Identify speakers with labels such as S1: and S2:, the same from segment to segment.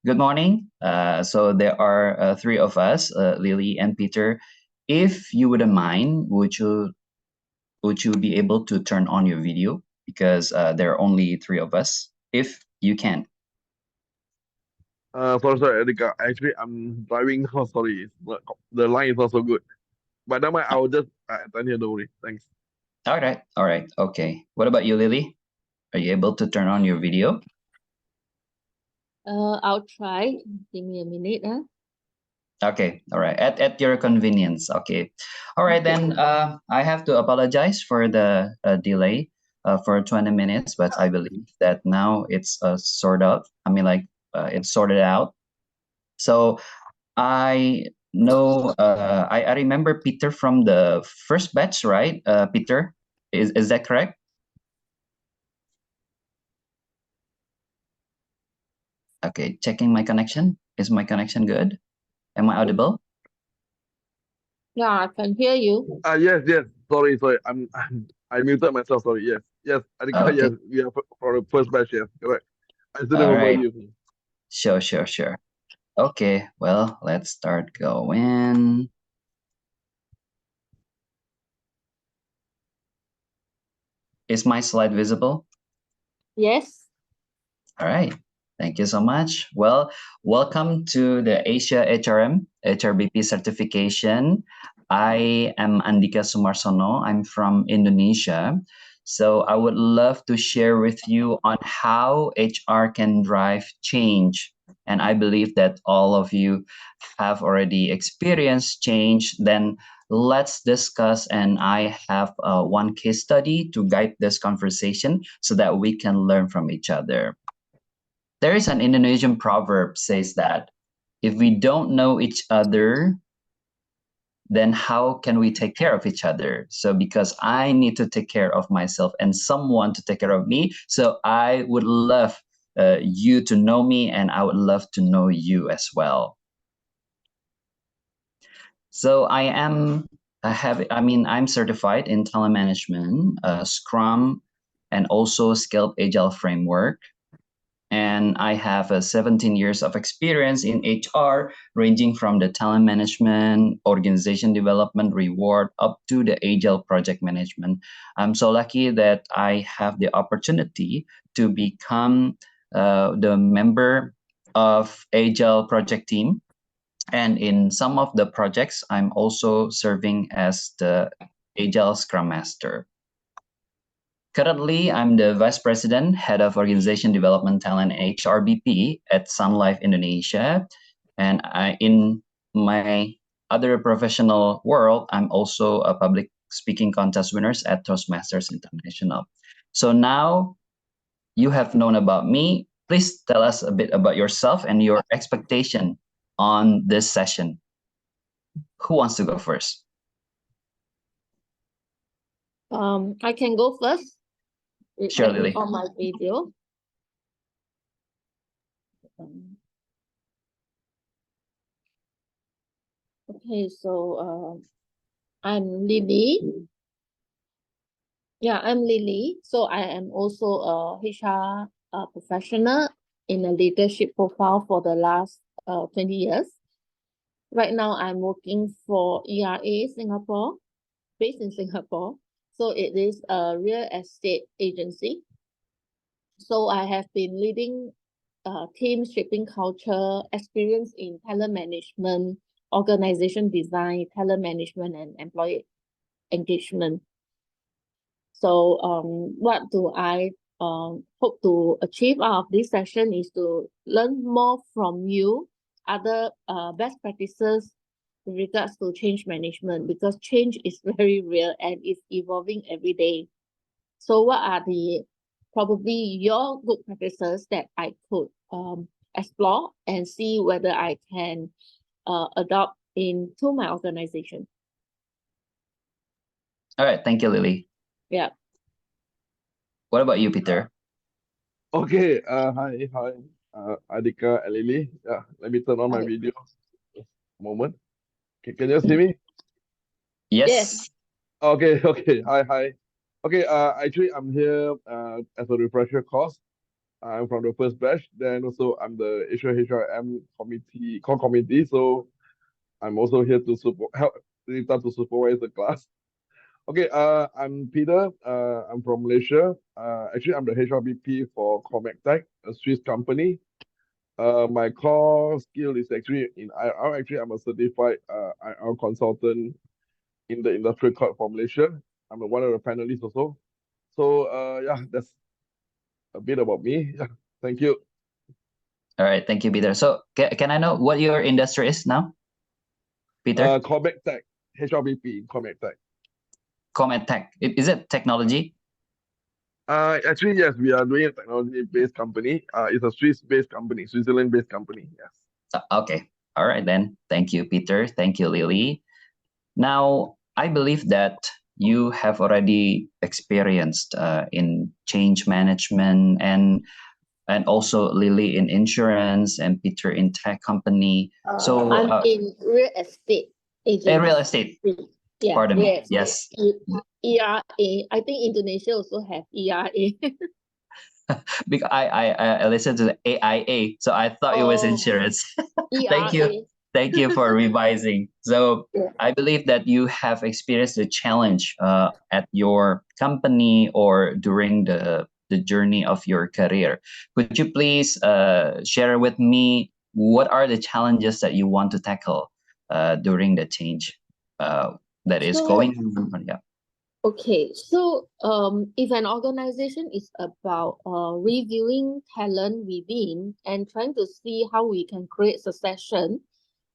S1: good morning. So there are three of us, Lily and Peter. If you wouldn't mind, would you be able to turn on your video because there are only three of us? If you can.
S2: Sorry, Erika. Actually, I'm driving. Oh, sorry, the line is not so good. But never mind, I will just attend here. Don't worry. Thanks.
S1: All right, okay. What about you, Lily? Are you able to turn on your video?
S3: I'll try. Give me a minute, huh?
S1: Okay, all right. At your convenience. Okay. All right, then I have to apologize for the delay for 20 minutes, but I believe that now it's sort of, it's sorted out. So I know, I remember Peter from the first batch, right? Peter, is that correct? Okay, checking my connection. Is my connection good? Am I audible?
S3: Yeah, I can hear you.
S2: Yes. Sorry. I muted myself. Sorry. Yes. Erika, yes.
S1: Okay.
S2: We are for the first batch. Yes, correct. I still
S1: All
S2: remember
S1: right.
S2: you.
S1: Sure. Okay, well, let's start going. Is my slide visible?
S3: Yes.
S1: All right. Thank you so much. Well, welcome to the Asia HRBP certification. I am Andika Sumarsono. I'm from Indonesia. So I would love to share with you on how HR can drive change. And I believe that all of you have already experienced change. Then let's discuss. And I have one case study to guide this conversation so that we can learn from each other. There is an Indonesian proverb says that if we don't know each other, then how can we take care of each other? So because I need to take care of myself and someone to take care of me, so I would love you to know me and I would love to know you as well. So I'm certified in talent management, Scrum, and also Scaled Agile framework. And I have 17 years of experience in HR, ranging from the talent management, organization development, reward, up to the agile project management. I'm so lucky that I have the opportunity to become the member of agile project team. And in some of the projects, I'm also serving as the agile scrum master. Currently, I'm the Vice President, Head of Organization Development Talent HRBP at Sun Life Indonesia. And in my other professional world, I'm also a public speaking contest winner at Toastmasters International. So now you have known about me. Please tell us a bit about yourself and your expectation on this session. Who wants to go first?
S3: I can go first.
S1: Sure, Lily.
S3: On my video. Okay, so I'm Lily. Yeah, I'm Lily. So I am also a HR professional in a leadership profile for the last 20 years. Right now, I'm working for ERA Singapore, based in Singapore. So it is a real estate agency. So I have been leading team shaping culture, experience in talent management, organization design, talent management, and employee engagement. So what do I hope to achieve out of this session is to learn more from you, other best practices with regards to change management, because change is very real and it's evolving every day. So what are the probably your good practices that I could explore and see whether I can adopt into my organization?
S1: All right. Thank you, Lily.
S3: Yeah.
S1: What about you, Peter?
S2: Okay. Hi. Adika and Lily. Yeah. Let me turn on my video. Just a moment. Okay, can you see me?
S1: Yes.
S2: Okay. Hi. Okay. Actually, I'm here as a refresher course. I'm from the first batch. Then also I'm the Asia HRM core committee. So I'm also here to supervise the class. Okay, I'm Peter. I'm from Malaysia. Actually, I'm the HRBP for Comectech, a Swiss company. My core skill is actually in IR. Actually, I'm a certified IR consultant in the industrial court for Malaysia. I'm one of the panelists also. So yeah, that's a bit about me. Yeah, thank you.
S1: All right, thank you, Peter. So can I know what your industry is now, Peter?
S2: Comectech, HRBP, Comectech.
S1: Tech. Is it technology?
S2: Actually, yes, we are doing a technology-based company. It's a Swiss-based company, Switzerland-based company. Yes.
S1: Okay. All right then. Thank you, Peter. Thank you, Lily. Now, I believe that you have already experienced in change management and also Lily in insurance and Peter in tech company. So
S3: I'm in real estate agency.
S1: real estate.
S3: Yeah,
S1: Pardon
S3: real
S1: me.
S3: estate.
S1: Yes.
S3: ERA. I think Indonesia also have ERA.
S1: Because I listened to the AIA, so I thought it was
S3: Oh,
S1: insurance. Thank
S3: ERA.
S1: you. Thank you for revising. So
S3: Yeah.
S1: I believe that you have experienced the challenge at your company or during the journey of your career. Could you please share with me what are the challenges that you want to tackle during the change that is
S3: So,
S1: going on? Yeah.
S3: okay, so if an organization is about reviewing talent within and trying to see how we can create succession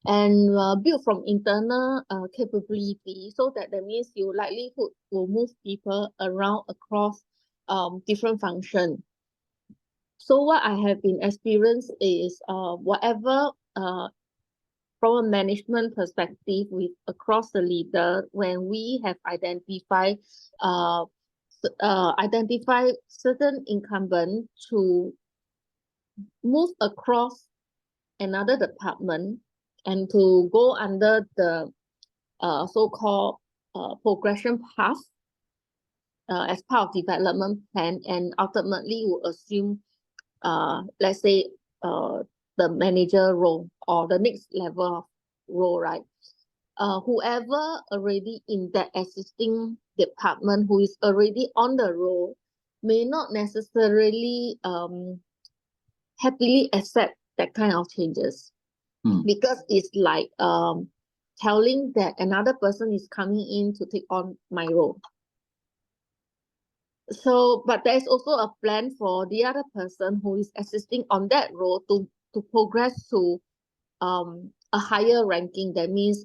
S3: and build from internal capability, so that means your likelihood will move people around across different function. So what I have been experienced is whatever from a management perspective with across the leader, when we have identified certain incumbent to move across another department and to go under the so-called progression path as part of development plan, and ultimately will assume let's say the manager role or the next level of role, right? Whoever already in that existing department who is already on the role may not necessarily happily accept that kind of changes, because it's like telling that another person is coming in to take on my role. So, but there's also a plan for the other person who is assisting on that role to progress to a higher ranking. That means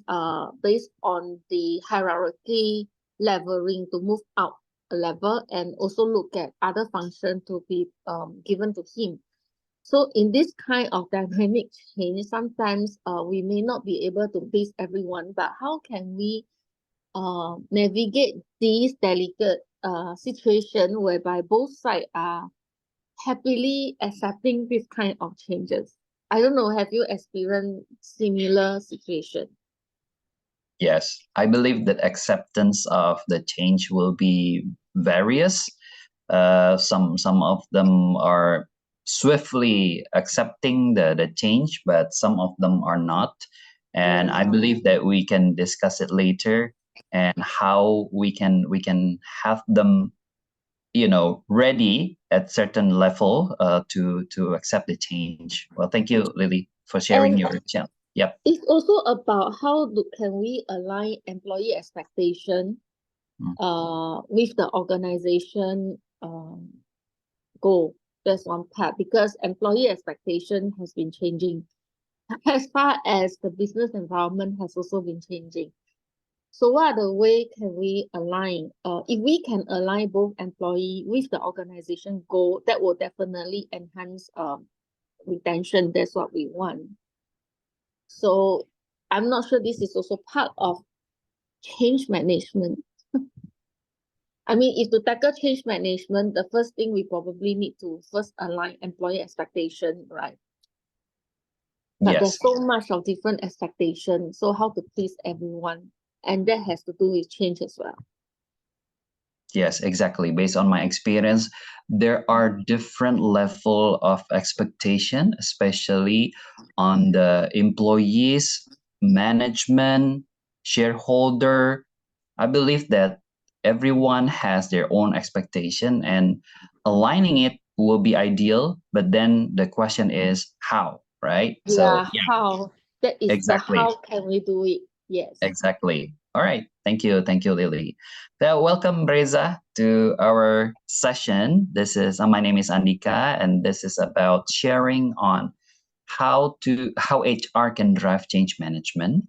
S3: based on the hierarchy leveling to move up a level, and also look at other function to be given to him. So in this kind of dynamic change, sometimes we may not be able to please everyone, but how can we navigate these delicate situation whereby both sides are happily accepting this kind of changes? I don't know, have you experienced similar situation?
S1: Yes, I believe that acceptance of the change will be various. Some of them are swiftly accepting the change, but some of them are not. And I believe that we can discuss it later and how we can have them, ready at certain level to accept the change. Well, thank you, Lily, for sharing
S3: And
S1: your channel. Yep.
S3: it's also about how can we align employee expectation with the organization goal. That's one part, because employee expectation has been changing as far as the business environment has also been changing. So what are the way can we align? If we can align both employee with the organization goal, that will definitely enhance retention. That's what we want. So I'm not sure this is also part of change management. I mean, if to tackle change management, the first thing we probably need to first align employee expectation, right? But
S1: Yes.
S3: there's so much of different expectations. So how to please everyone? And that has to do with change as well.
S1: Yes, exactly. Based on my experience, there are different level of expectation, especially on the employees, management, shareholder. I believe that everyone has their own expectation and aligning it will be ideal, but then the question is how, right? So,
S3: Yeah,
S1: yeah,
S3: how? That is the
S1: exactly.
S3: how can we do it? Yes.
S1: Exactly. All right. Thank you. Thank you, Lily. So welcome, Reza, to our session. This is my name is Andika, and this is about sharing on how HR can drive change management.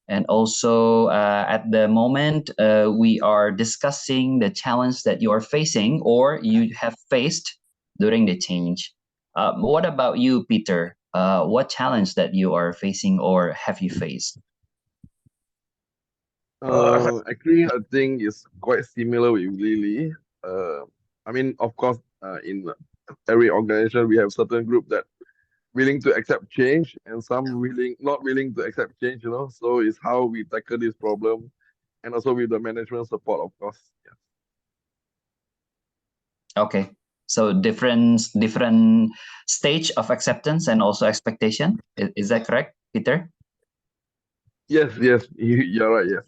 S1: And also, at the moment, we are discussing the challenge that you are facing or you have faced during the change. What about you, Peter? What challenge that you are facing or have you faced?
S2: Actually, I think it's quite similar with Lily. Uh, I mean, of course, in every organization, we have certain group that willing to accept change and some not willing to accept change, you know. So it's how we tackle this problem and also with the management support, of course. Yeah.
S1: Okay. So different stage of acceptance and also expectation. Is that correct, Peter?
S2: Yes, yes, you're right, yes.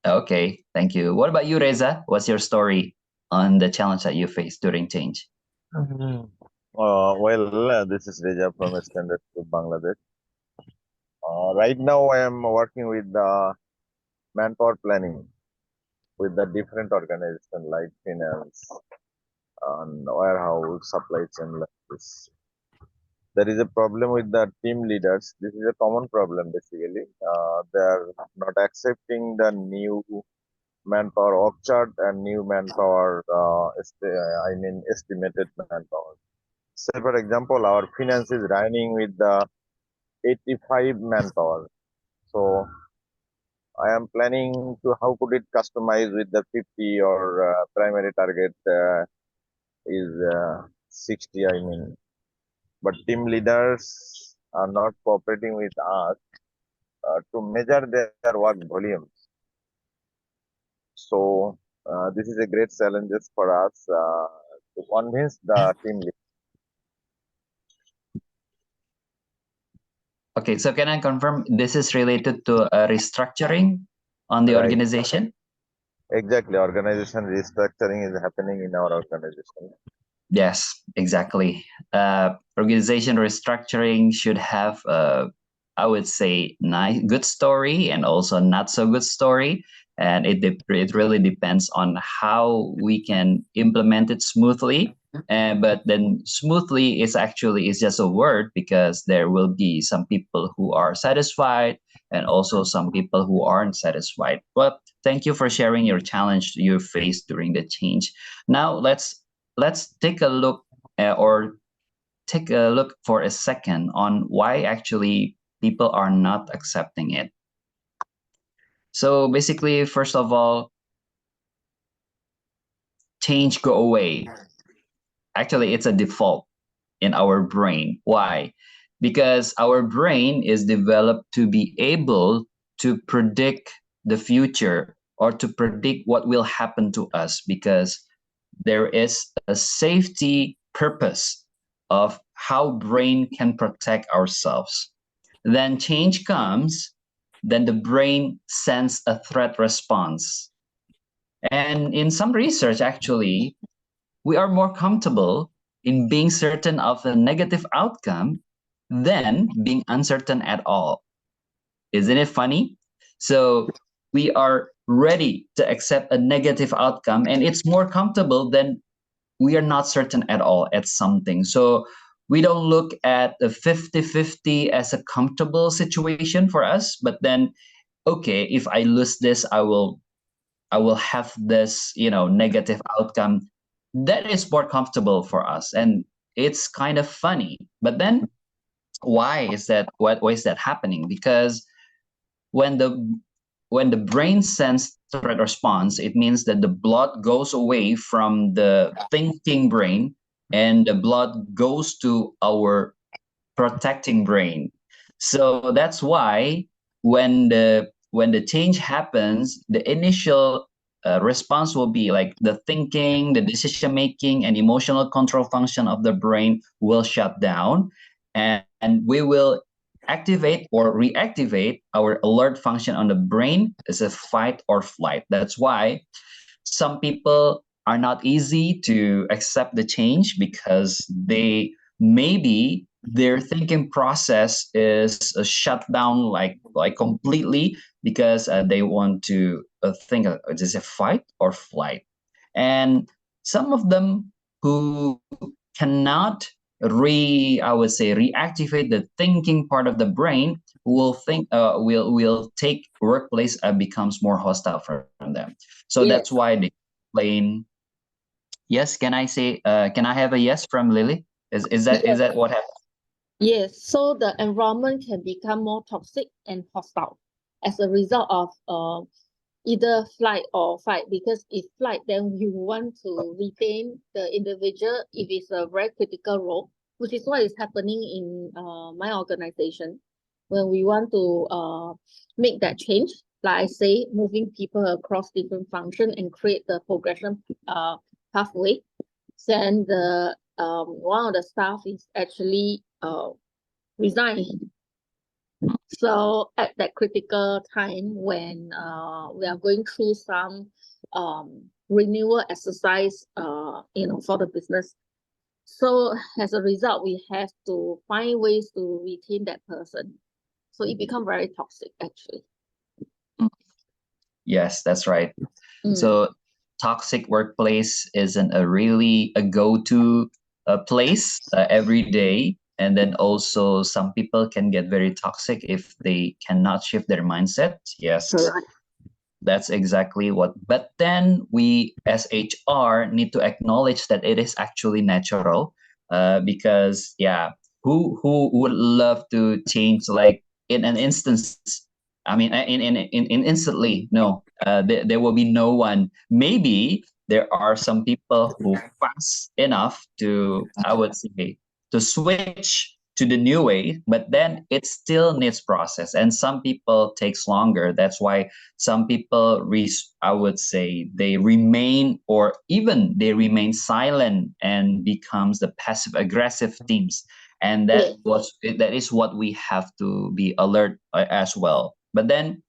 S1: Okay, thank you. What about you, Reza? What's your story on the challenge that you faced during change?
S4: Mhm. This is Reja from Standard to Bangladesh. Right now, I am working with the manpower planning with the different organization like finance and warehouse, supply chain like this. There is a problem with the team leaders. This is a common problem basically. They are not accepting the new manpower org chart and new manpower, estimated manpower. Say, for example, our finance is running with the 85 manpower. So I am planning to how could it customize with the 50 or primary target is 60. I mean, but team leaders are not cooperating with us to measure their work volumes. So this is a great challenge for us to convince the team leaders.
S1: Okay, so can I confirm this is related to a restructuring on the
S4: Right?
S1: organization?
S4: Exactly. Organization restructuring is happening in our organization.
S1: Yes, exactly. Organization restructuring should have, I would say, nice, good story and also not so good story, and it really depends on how we can implement it smoothly. But then smoothly is just a word because there will be some people who are satisfied and also some people who aren't satisfied. But thank you for sharing your challenge you faced during the change. Now let's take a look or take a look for a second on why actually people are not accepting it. So basically, first of all, change go away. Actually, it's a default in our brain. Why? Because our brain is developed to be able to predict the future or to predict what will happen to us because there is a safety purpose of how brain can protect ourselves. Then change comes, then the brain sends a threat response. And in some research, actually, we are more comfortable in being certain of a negative outcome than being uncertain at all. Isn't it funny? So we are ready to accept a negative outcome, and it's more comfortable than we are not certain at all at something. So we don't look at the 50-50 as a comfortable situation for us, but then okay, if I lose this, I will have this, negative outcome. That is more comfortable for us. And it's kind of funny. But then why is that happening? Because when the when the brain sends threat response, it means that the blood goes away from the thinking brain and the blood goes to our protecting brain. So that's why when the change happens, the initial response will be like the thinking, the decision making, and emotional control function of the brain will shut down, and we will activate or reactivate our alert function on the brain as a fight or flight. That's why some people are not easy to accept the change because they maybe their thinking process is shut down like completely because they want to think is this a fight or flight, and some of them who cannot I would say reactivate the thinking part of the brain will think will take workplace becomes more hostile for them. So that's
S3: Yes.
S1: why they explain. Yes, can I say? Can I have a yes from Lily? Is that
S3: Yes.
S1: what happened?
S3: Yes. So the environment can become more toxic and hostile as a result of either flight or fight. Because if flight, then you want to retain the individual if it's a very critical role, which is what is happening in my organization. When we want to make that change, like I say, moving people across different function and create the progression pathway, then the one of the staff is actually resigned. So at that critical time when we are going through some renewal exercise for the business. So as a result, we have to find ways to retain that person. So it becomes very toxic actually.
S1: Yes, that's right.
S3: Mm.
S1: So toxic workplace isn't a go-to place every day. And then also some people can get very toxic if they cannot shift their mindset. Yes,
S3: Correct.
S1: that's exactly what. But then we as HR need to acknowledge that it is actually natural, because yeah, who would love to change like in an instance? I mean, in instantly. No, there will be no one. Maybe there are some people who fast enough to, I would say, to switch to the new way, but then it still needs process, and some people takes longer. That's why some people I would say they remain, or even they remain silent and becomes the passive aggressive teams, and
S3: Yes.
S1: that is what we have to be alert as well. But then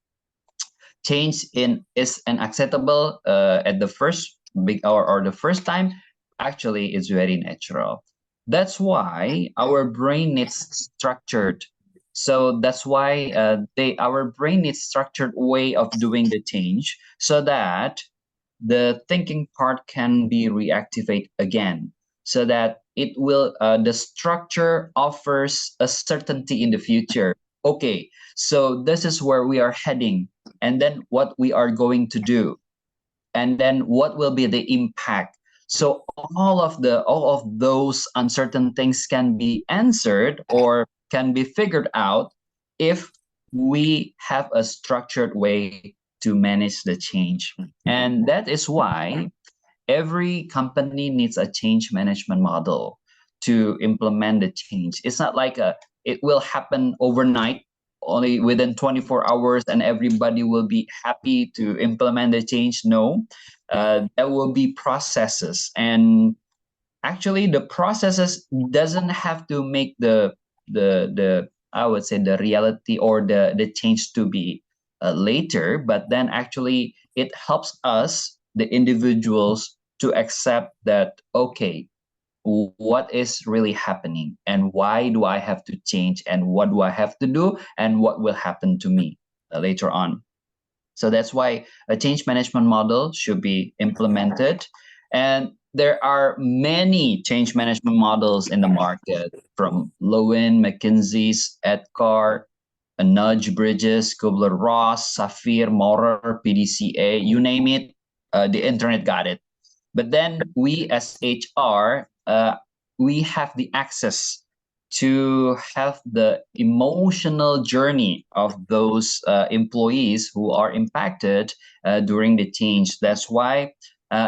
S1: change in is unacceptable at the first big or the first time. Actually it's very natural. That's why our brain needs structured. So that's why our brain needs structured way of doing the change so that the thinking part can be reactivated again, so that it will the structure offers a certainty in the future. Okay, so this is where we are heading, and then what we are going to do, and then what will be the impact. So all of those uncertain things can be answered or can be figured out if we have a structured way to manage the change. And that is why every company needs a change management model to implement the change. It's not like it will happen overnight, only within 24 hours, and everybody will be happy to implement the change. No, there will be processes, and actually the processes doesn't have to make the I would say the reality or the change to be later, but then actually it helps us the individuals to accept that, okay, what is really happening and why do I have to change and what do I have to do and what will happen to me later on. So that's why a change management model should be implemented. And there are many change management models in the market, from Lowen, McKinsey's, Edgar, Nudge Bridges, Kubler-Ross, Safir, Maurer, PDCA, you name it, the internet got it. But then we as HR, we have the access to have the emotional journey of those employees who are impacted during the change. That's why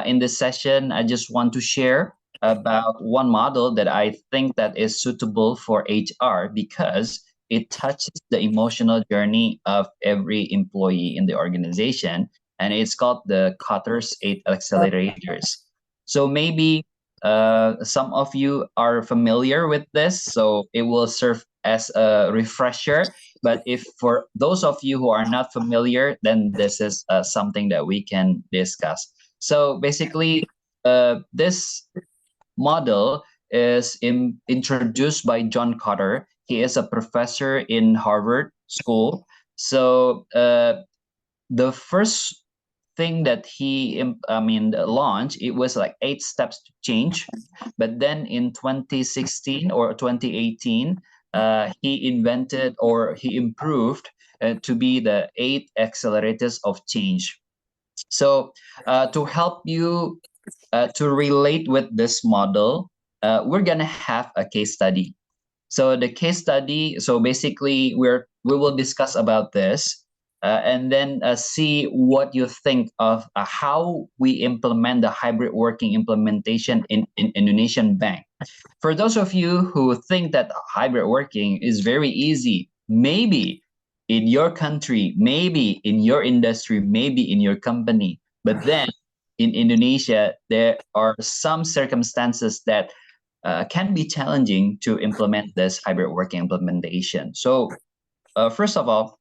S1: in this session, I just want to share about one model that I think that is suitable for HR because it touches the emotional journey of every employee in the organization. and it's called the Cutter's 8 Accelerators. So maybe some of you are familiar with this, so it will serve as a refresher. But if for those of you who are not familiar, then this is something that we can discuss. So basically, this model is introduced by John Cotter. He is a professor in Harvard School. So the first thing that he launched, it was like 8 steps to change. But then in 2016 or 2018, he invented or he improved to be the 8 accelerators of change. So to help you to relate with this model, we're gonna have a case study. So the case study, so basically we will discuss about this and then see what you think of how we implement the hybrid working implementation in Indonesian bank. For those of you who think that hybrid working is very easy, maybe in your country, maybe in your industry, maybe in your company, but then in Indonesia, there are some circumstances that can be challenging to implement this hybrid working implementation. So first of all,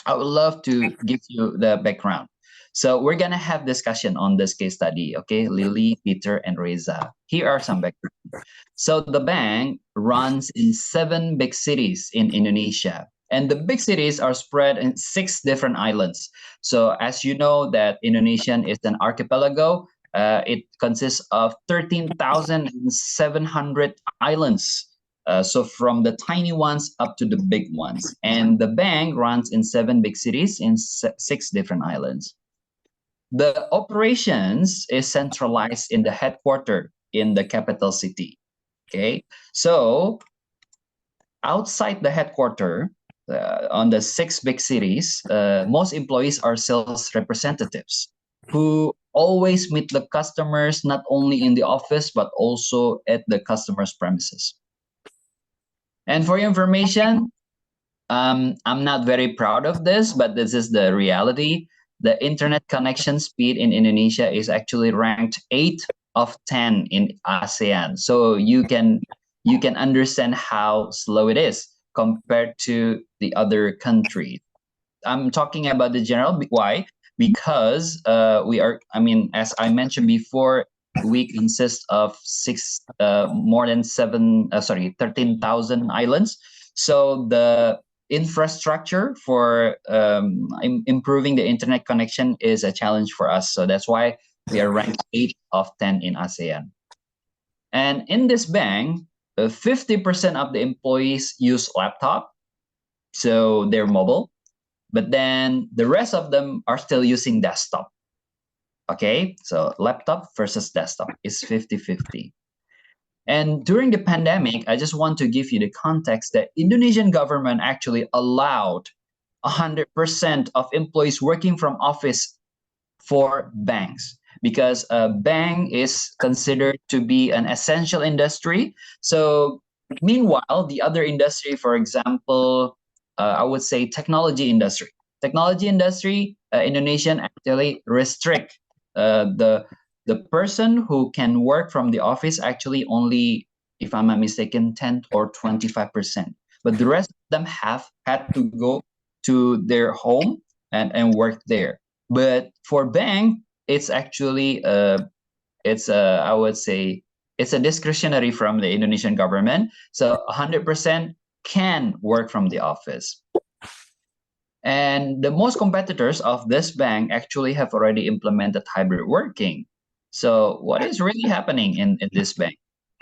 S1: I would love to give you the background. So we're gonna have discussion on this case study, okay? Lily, Peter, and Reza. Here are some background. So the bank runs in 7 big cities in Indonesia. And the big cities are spread in 6 different islands. So as you know that Indonesian is an archipelago, it consists of 13,700 islands. So from the tiny ones up to the big ones. And the bank runs in 7 big cities in 6 different islands. The operations is centralized in the headquarters in the capital city. Okay, so outside the headquarters, on the 6 big cities, most employees are sales representatives who always meet the customers not only in the office but also at the customer's premises. And for your information, I'm not very proud of this, but this is the reality. The internet connection speed in Indonesia is actually ranked 8 of 10 in ASEAN. So you can understand how slow it is compared to the other countries. I'm talking about the general. Why? Because we are. I mean, as I mentioned before, we consist of 13,000 islands. So the infrastructure for improving the internet connection is a challenge for us. So that's why we are ranked 8 of 10 in ASEAN. And in this bank, 50% of the employees use laptop, so they're mobile, but then the rest of them are still using desktop. Okay, so laptop versus desktop is 50-50. And during the pandemic, I just want to give you the context that Indonesian government actually allowed 100% of employees working from office for banks because a bank is considered to be an essential industry. So meanwhile, the other industry, for example, I would say technology industry. Technology industry, Indonesian actually restrict the person who can work from the office actually only, if I'm not mistaken, 10 or 25%. But the rest of them have had to go to their home and work there. But for bank, it's actually I would say it's a discretionary from the Indonesian government. So 100% can work from the office. And the most competitors of this bank actually have already implemented hybrid working. So what is really happening in this bank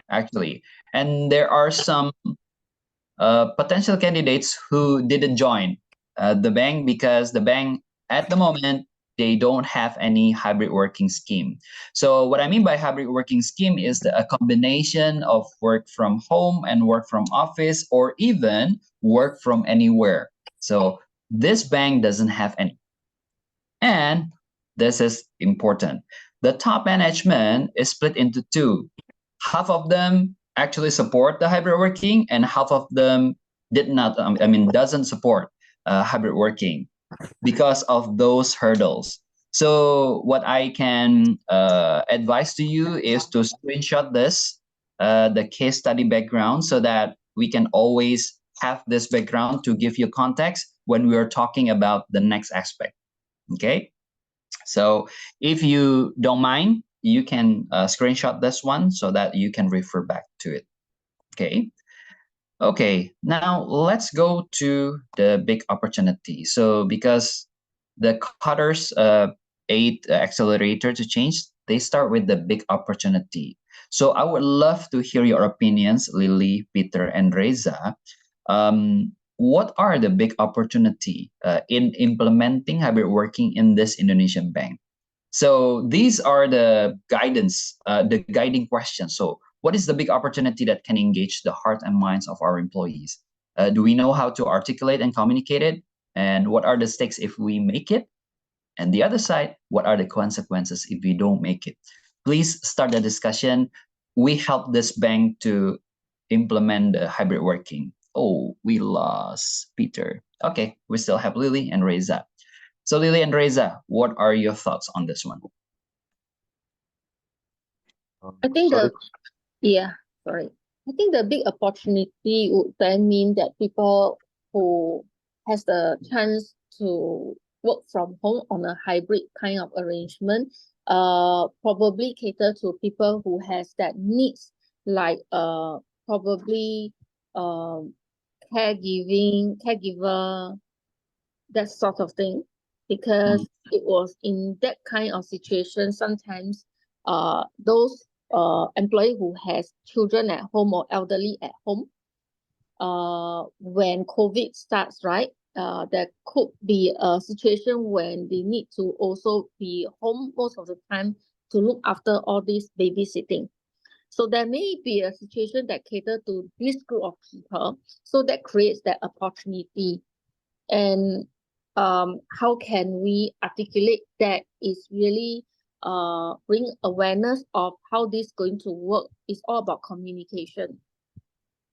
S1: actually? And there are some potential candidates who didn't join the bank because the bank at the moment, they don't have any hybrid working scheme. So what I mean by hybrid working scheme is a combination of work from home and work from office or even work from anywhere. So this bank doesn't have any. And this is important. The top management is split into 2. Half of them actually support the hybrid working and half of them doesn't support hybrid working because of those hurdles. So what I can advise to you is to screenshot this, the case study background, so that we can always have this background to give you context when we are talking about the next aspect. Okay. So if you don't mind, you can screenshot this one so that you can refer back to it. Okay. Okay, now let's go to the big opportunity. So because the Cutter's 8 accelerator to change, they start with the big opportunity. So I would love to hear your opinions, Lily, Peter, and Reza. What are the big opportunity in implementing hybrid working in this Indonesian bank? So these are the the guiding questions. So what is the big opportunity that can engage the heart and minds of our employees? Do we know how to articulate and communicate it? And what are the stakes if we make it? And the other side, what are the consequences if we don't make it? Please start the discussion. We help this bank to implement the hybrid working. Oh, we lost Peter. Okay, we still have Lily and Reza. So Lily and Reza, what are your thoughts on this one?
S3: I think
S2: Sorry.
S3: sorry. I think the big opportunity would then mean that people who has the chance to work from home on a hybrid kind of arrangement, probably cater to people who has that needs, like probably caregiver, that sort of thing, because it was in that kind of situation sometimes those employee who has children at home or elderly at home, when COVID starts, right, there could be a situation when they need to also be home most of the time to look after all this babysitting. So there may be a situation that cater to this group of people, so that creates that opportunity. And how can we articulate that is really bring awareness of how this is going to work. It's all about communication.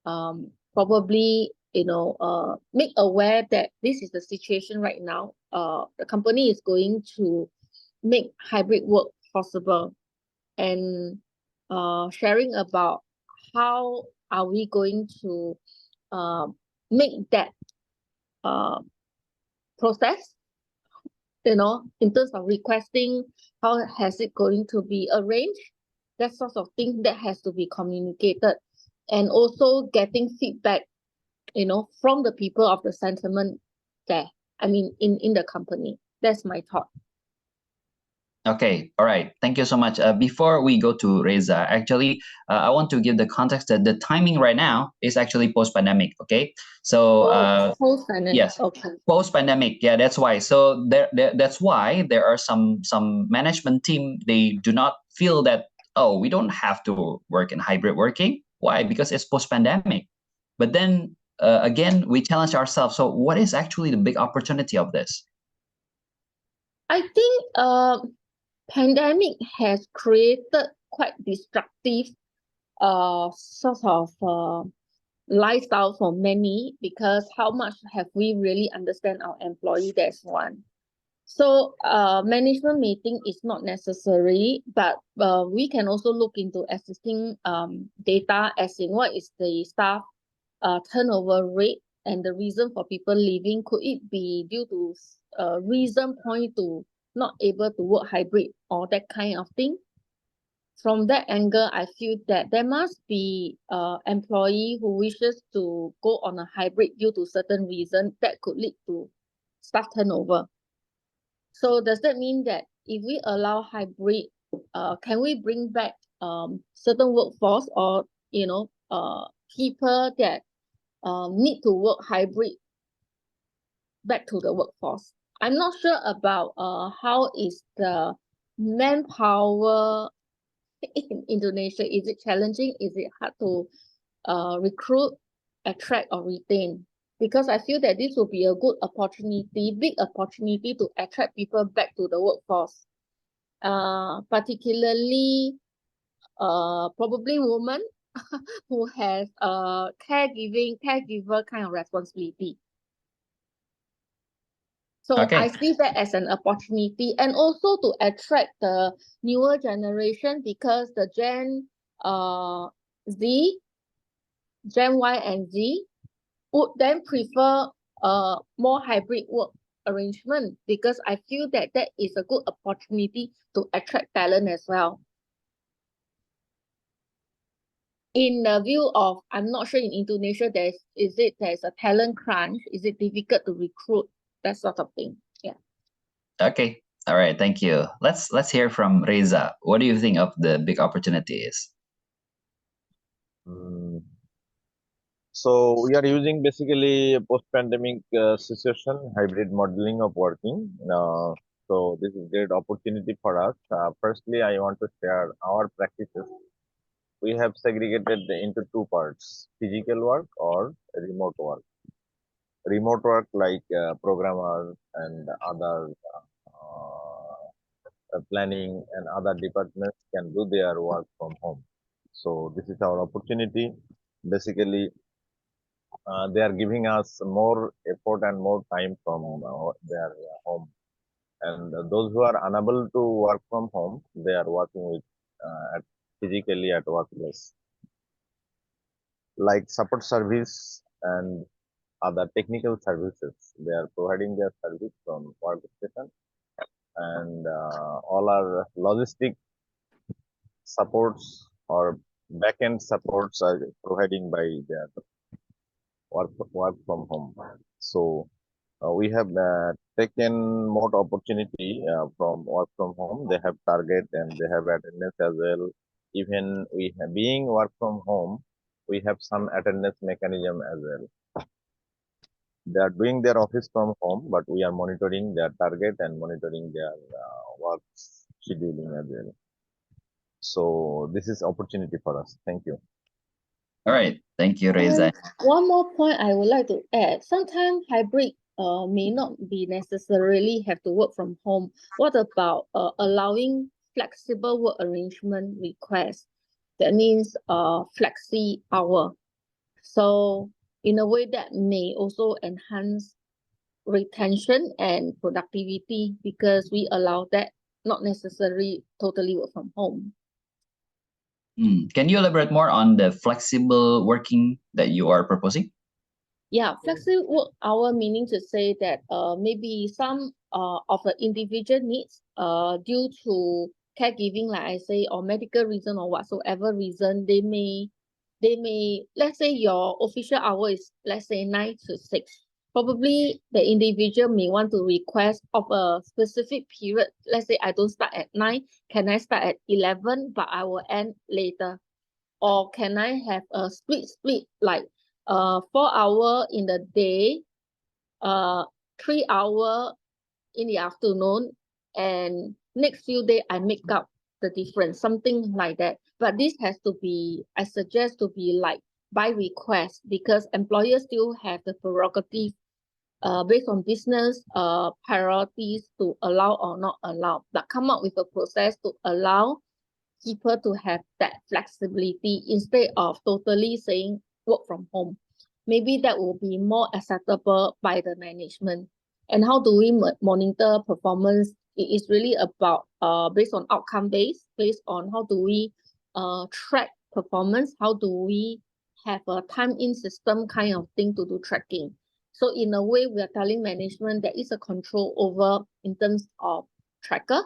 S3: Probably, make aware that this is the situation right now. The company is going to make hybrid work possible, and sharing about how are we going to make that process, in terms of requesting, how has it going to be arranged, that sort of thing that has to be communicated, and also getting feedback, from the people of the sentiment there. I mean, in the company. That's my thought.
S1: Okay, all right. Thank you so much. Before we go to Reza, actually, I want to give the context that the timing right now is actually post-pandemic. Okay, so
S3: Post-pandemic.
S1: yes,
S3: Okay.
S1: post-pandemic. Yeah, that's why. So that's why there are some management team, they do not feel that, oh, we don't have to work in hybrid working. Why? Because it's post-pandemic. But then again, we challenge ourselves. So what is actually the big opportunity of this?
S3: I think pandemic has created quite destructive sort of lifestyle for many, because how much have we really understand our employee? That's one. So management meeting is not necessary, but we can also look into existing data, as in what is the staff turnover rate and the reason for people leaving. Could it be due to reason point to not able to work hybrid or that kind of thing? From that angle, I feel that there must be employee who wishes to go on a hybrid due to certain reason that could lead to staff turnover. So does that mean that if we allow hybrid, can we bring back certain workforce, or people that need to work hybrid back to the workforce? I'm not sure about how is the manpower in Indonesia. Is it challenging? Is it hard to recruit, attract, or retain? Because I feel that this will be a good opportunity, big opportunity to attract people back to the workforce. Particularly probably women who has caregiver kind of responsibility. So
S1: Okay.
S3: I see that as an opportunity, and also to attract the newer generation, because the Z, Gen Y and Z would then prefer more hybrid work arrangement, because I feel that that is a good opportunity to attract talent as well. In the view of, I'm not sure in Indonesia there's a talent crunch? Is it difficult to recruit? That sort of thing. Yeah.
S1: Okay. All right. Thank you. Let's hear from Reza. What do you think of the big opportunities?
S4: Mm. So we are using basically a post-pandemic situation, hybrid modeling of working. So this is great opportunity for us. Firstly, I want to share our practices. We have segregated into two parts: physical work or remote work. Remote work like programmers and other planning and other departments can do their work from home. So this is our opportunity. Basically, they are giving us more effort and more time from their home. And those who are unable to work from home, they are working with physically at workplace, like support service and other technical services. They are providing their service from workstation, and all our logistic supports or backend supports are providing by their work from home. So we have taken more opportunity from work from home. They have target and they have attendance as well. Even we have, being work from home, we have some attendance mechanism as well. They are doing their office from home, but we are monitoring their target and monitoring their work scheduling as well. So this is opportunity for us. Thank you.
S1: All right. Thank you, Reza.
S3: And one more point I would like to add. Sometimes hybrid may not be necessarily have to work from home. What about allowing flexible work arrangement requests? That means flexi hour. So in a way that may also enhance retention and productivity, because we allow that, not necessarily totally work from home.
S1: Can you elaborate more on the flexible working that you are proposing?
S3: Yeah, flexible work hour, meaning to say that maybe some of the individual needs due to caregiving, like I say, or medical reason or whatsoever reason, they may, let's say your official hour is, let's say, 9 to 6. Probably the individual may want to request of a specific period. Let's say I don't start at 9, can I start at 11, but I will end later? Or can I have a split, like 4 hour in the day, 3 hour in the afternoon, and next few days I make up the difference, something like that. But this has to be, I suggest, to be like by request, because employers still have the prerogative based on business priorities to allow or not allow, but come up with a process to allow people to have that flexibility instead of totally saying work from home. Maybe that will be more acceptable by the management. And how do we monitor performance? It is really about based on outcome based on how do we track performance, how do we have a time-in system kind of thing to do tracking. So in a way, we are telling management there is a control over in terms of tracker.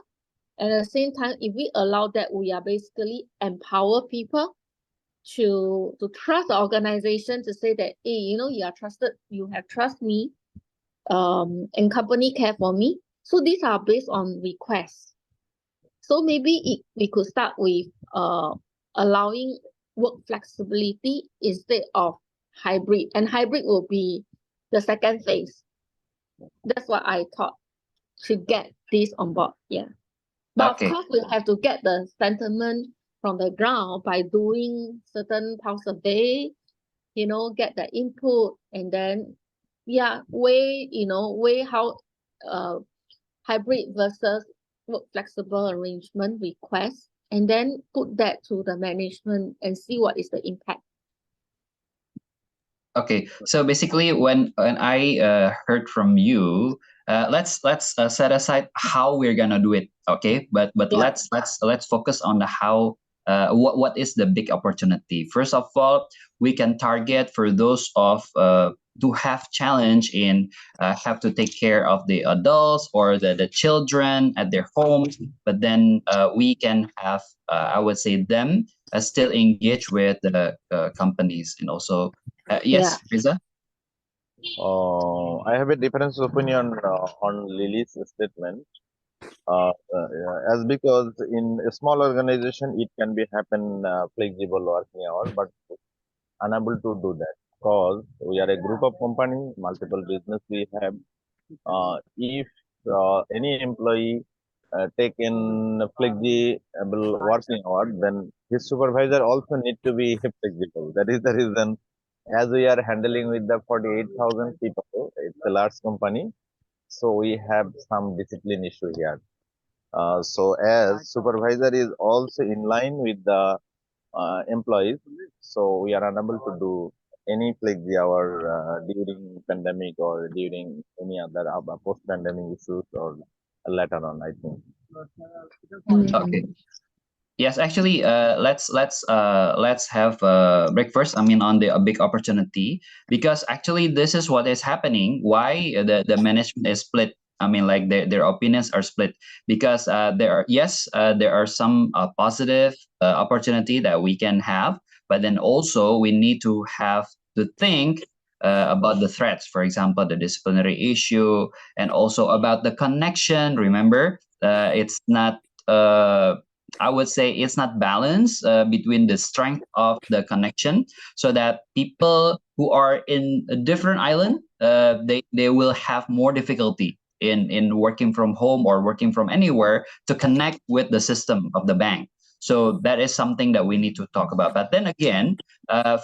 S3: At the same time, if we allow that, we are basically empower people to trust the organization, to say that, hey, you know, you are trusted, you have trust me, and company care for me. So these are based on requests. So maybe we could start with allowing work flexibility instead of hybrid, and hybrid will be the second phase. That's what I thought, to get this on board. Yeah. But
S1: Okay.
S3: of course, we have to get the sentiment from the ground by doing certain pulse survey, you know, get the input, and then, yeah, weigh how hybrid versus work flexible arrangement request, and then put that to the management and see what is the impact.
S1: Okay. So basically, when I heard from you, let's set aside how we're gonna do it, okay? But
S3: Yeah.
S1: let's focus on the how. What is the big opportunity? First of all, we can target for those of to have challenge in have to take care of the adults or the children at their homes, but then we can have I would say them still engage with the companies and also
S3: Yeah.
S1: yes, Riza.
S4: I have a different opinion on Lily's statement. As because in a small organization it can be happen flexible working hours, but unable to do that because we are a group of company, multiple business we have. If any employee take in flexible working hour, then his supervisor also need to be flexible. That is the reason. As we are handling with the 48,000 people, it's a large company, so we have some discipline issue here. So as supervisor is also in line with the employees, so we are unable to do any flexi hour during pandemic or during any other post-pandemic issues or later on, I think.
S1: Okay. Yes, actually, let's have breakfast. I mean, on the a big opportunity because actually this is what is happening. Why the management is split? I mean, like their opinions are split because there are some positive opportunity that we can have, but then also we need to have to think about the threats. For example, the disciplinary issue and also about the connection. Remember, it's not. I would say it's not balanced between the strength of the connection, so that people who are in a different island, they will have more difficulty in working from home or working from anywhere to connect with the system of the bank. So that is something that we need to talk about. But then again,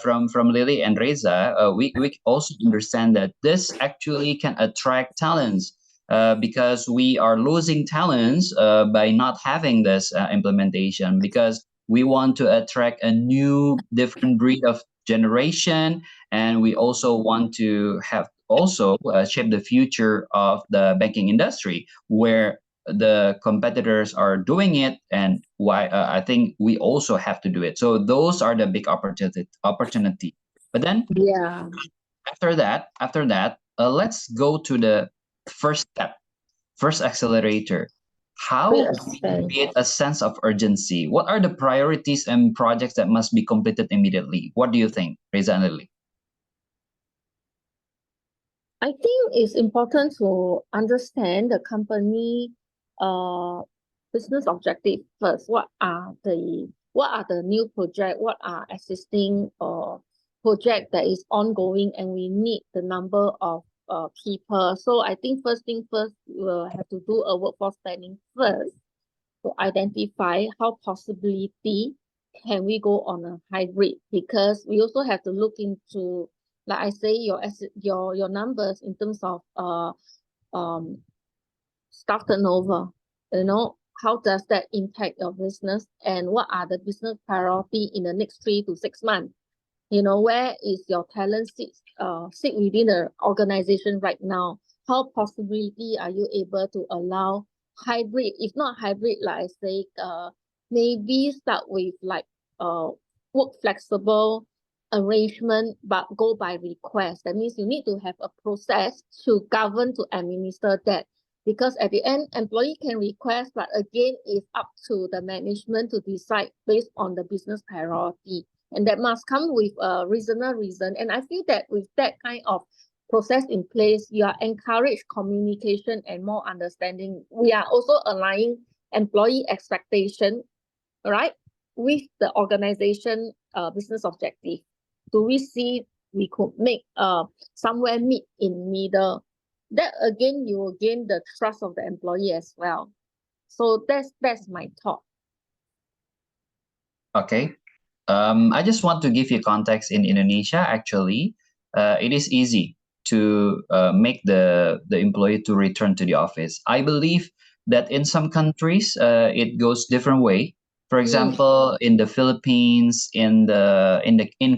S1: from Lily and Reza, we also understand that this actually can attract talents because we are losing talents by not having this implementation because we want to attract a new different breed of generation, and we also want to have also shape the future of the banking industry where the competitors are doing it, and why I think we also have to do it. So those are the big opportunity. But then
S3: Yeah.
S1: after that, let's go to the first step, first accelerator. How
S3: Great
S1: do we
S3: extent.
S1: create a sense of urgency? What are the priorities and projects that must be completed immediately? What do you think, Reza and Lily?
S3: I think it's important to understand the company uh business objective first. What are the new project? What are existing project that is ongoing, and we need the number of people. So I think first thing first, we'll have to do a workforce planning first to identify how possibility can we go on a hybrid, because we also have to look into, like I say, your numbers in terms of um staff turnover. How does that impact your business, and what are the business priority in the next 3 to 6 months? Where is your talent sit within the organization right now? How possibility are you able to allow hybrid? If not hybrid, like I say, maybe start with like work flexible arrangement, but go by request. That means you need to have a process to govern, to administer that. Because at the end, employee can request, but again, it's up to the management to decide based on the business priority. And that must come with a reasonable reason. And I feel that with that kind of process in place, you are encourage communication and more understanding. We are also aligning employee expectation, right, with the organization business objective. Do we see we could make somewhere meet in middle? That again, you will gain the trust of the employee as well. So that's my thought.
S1: Okay. I just want to give you context in Indonesia. Actually, it is easy to make the employee to return to the office. I believe that in some countries, it goes different way. For example, in the Philippines, in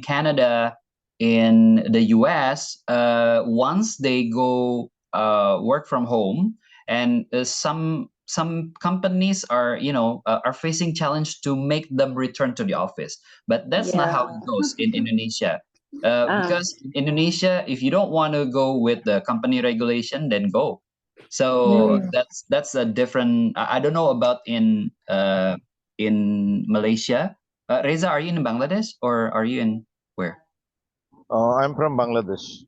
S1: Canada, in the US, once they go work from home, and some companies are are facing challenge to make them return to the office. But that's not how
S3: Yeah.
S1: it goes in Indonesia.
S3: Ah,
S1: Because in Indonesia, if you don't want to go with the company regulation, then go. So
S3: mm.
S1: that's a different. I don't know about in Malaysia. Reza, are you in Bangladesh or are you in where?
S4: I'm from Bangladesh.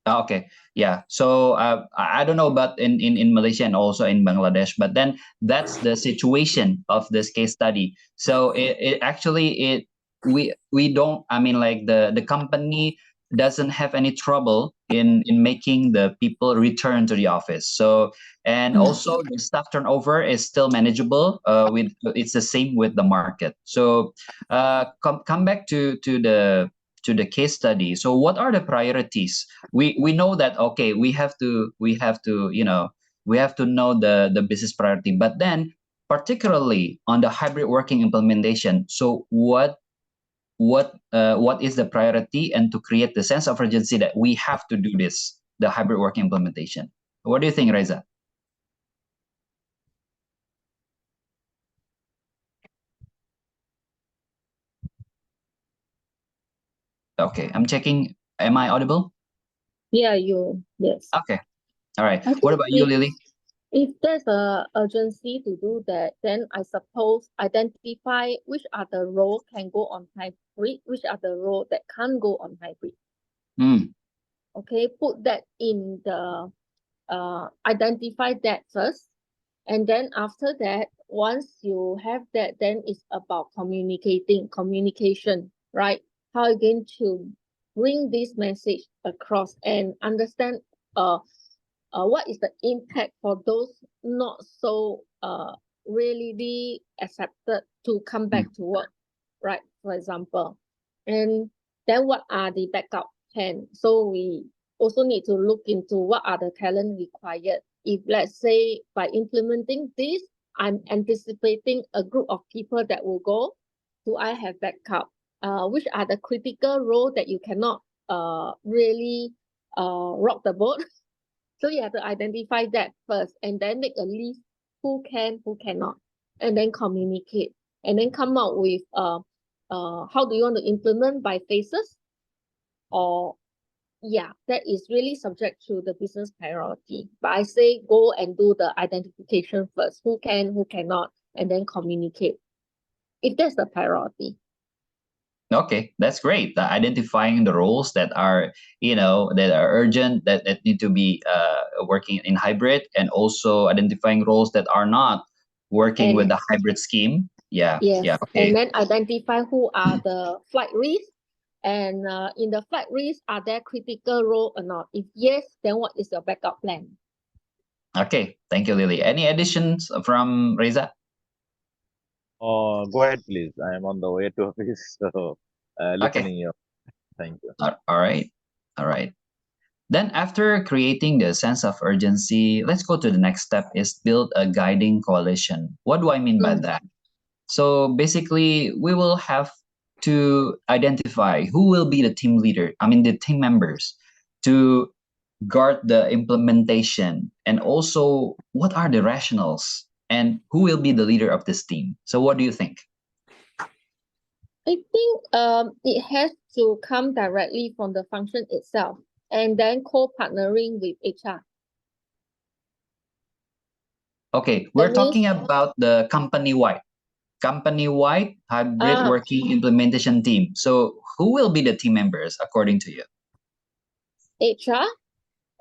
S1: Okay, yeah. So I don't know about in Malaysia and also in Bangladesh, but then that's the situation of this case study. So it actually we don't. I mean, like the company doesn't have any trouble in making the people return to the office. So and
S3: Mm.
S1: also the staff turnover is still manageable. With it's the same with the market. So come back to the case study. So what are the priorities? We know that, okay, we have to know the business priority, but then particularly on the hybrid working implementation, so what is the priority, and to create the sense of urgency that we have to do this, the hybrid working implementation? What do you think, Reza? Okay, I'm checking. Am I audible?
S3: Yeah, yes.
S1: Okay, all right.
S3: I
S1: What
S3: think
S1: about you, Lily?
S3: if there's a urgency to do that, then I suppose identify which are the role can go on hybrid, which are the role that can't go on hybrid.
S1: Mm,
S3: Okay, put that in the identify that first, and then after that, once you have that, then it's about communication, right? How are you going to bring this message across and understand what is the impact for those not so really accepted to come back
S1: mm.
S3: to work, right? For example, and then what are the backup plan? So we also need to look into what are the talent required. If let's say by implementing this, I'm anticipating a group of people that will go, do I have backup? Which are the critical role that you cannot really rock the boat? So you have to identify that first and then make a list who can, who cannot, and then communicate and then come out with how do you want to implement by phases, or yeah, that is really subject to the business priority. But I say go and do the identification first, who can, who cannot, and then communicate if that's the priority.
S1: Okay, that's great. Identifying the roles that are, that are urgent, that need to be working in hybrid, and also identifying roles that are not working with
S3: And
S1: the hybrid scheme. Yeah,
S3: yes,
S1: yeah.
S3: and
S1: Okay,
S3: then identify who are the flight risks. And in the flight risks, are there critical role or not? If yes, then what is your backup plan?
S1: okay. Thank you, Lily. Any additions from Reza?
S4: Go ahead, please. I am on the way to office, so
S1: Okay.
S4: listening you. Thank you.
S1: All right. All right. Then after creating the sense of urgency, let's go to the next step, is build a guiding coalition. What do I mean by
S3: Mm.
S1: that? So basically, we will have to identify who will be the team leader, I mean, the team members, to guard the implementation, and also what are the rationals, and who will be the leader of this team. So what do you think?
S3: I think it has to come directly from the function itself and then co-partnering with HR.
S1: Okay,
S3: That
S1: we're
S3: means
S1: talking about the company-wide hybrid
S3: ah
S1: working implementation team. So who will be the team members according to you?
S3: HR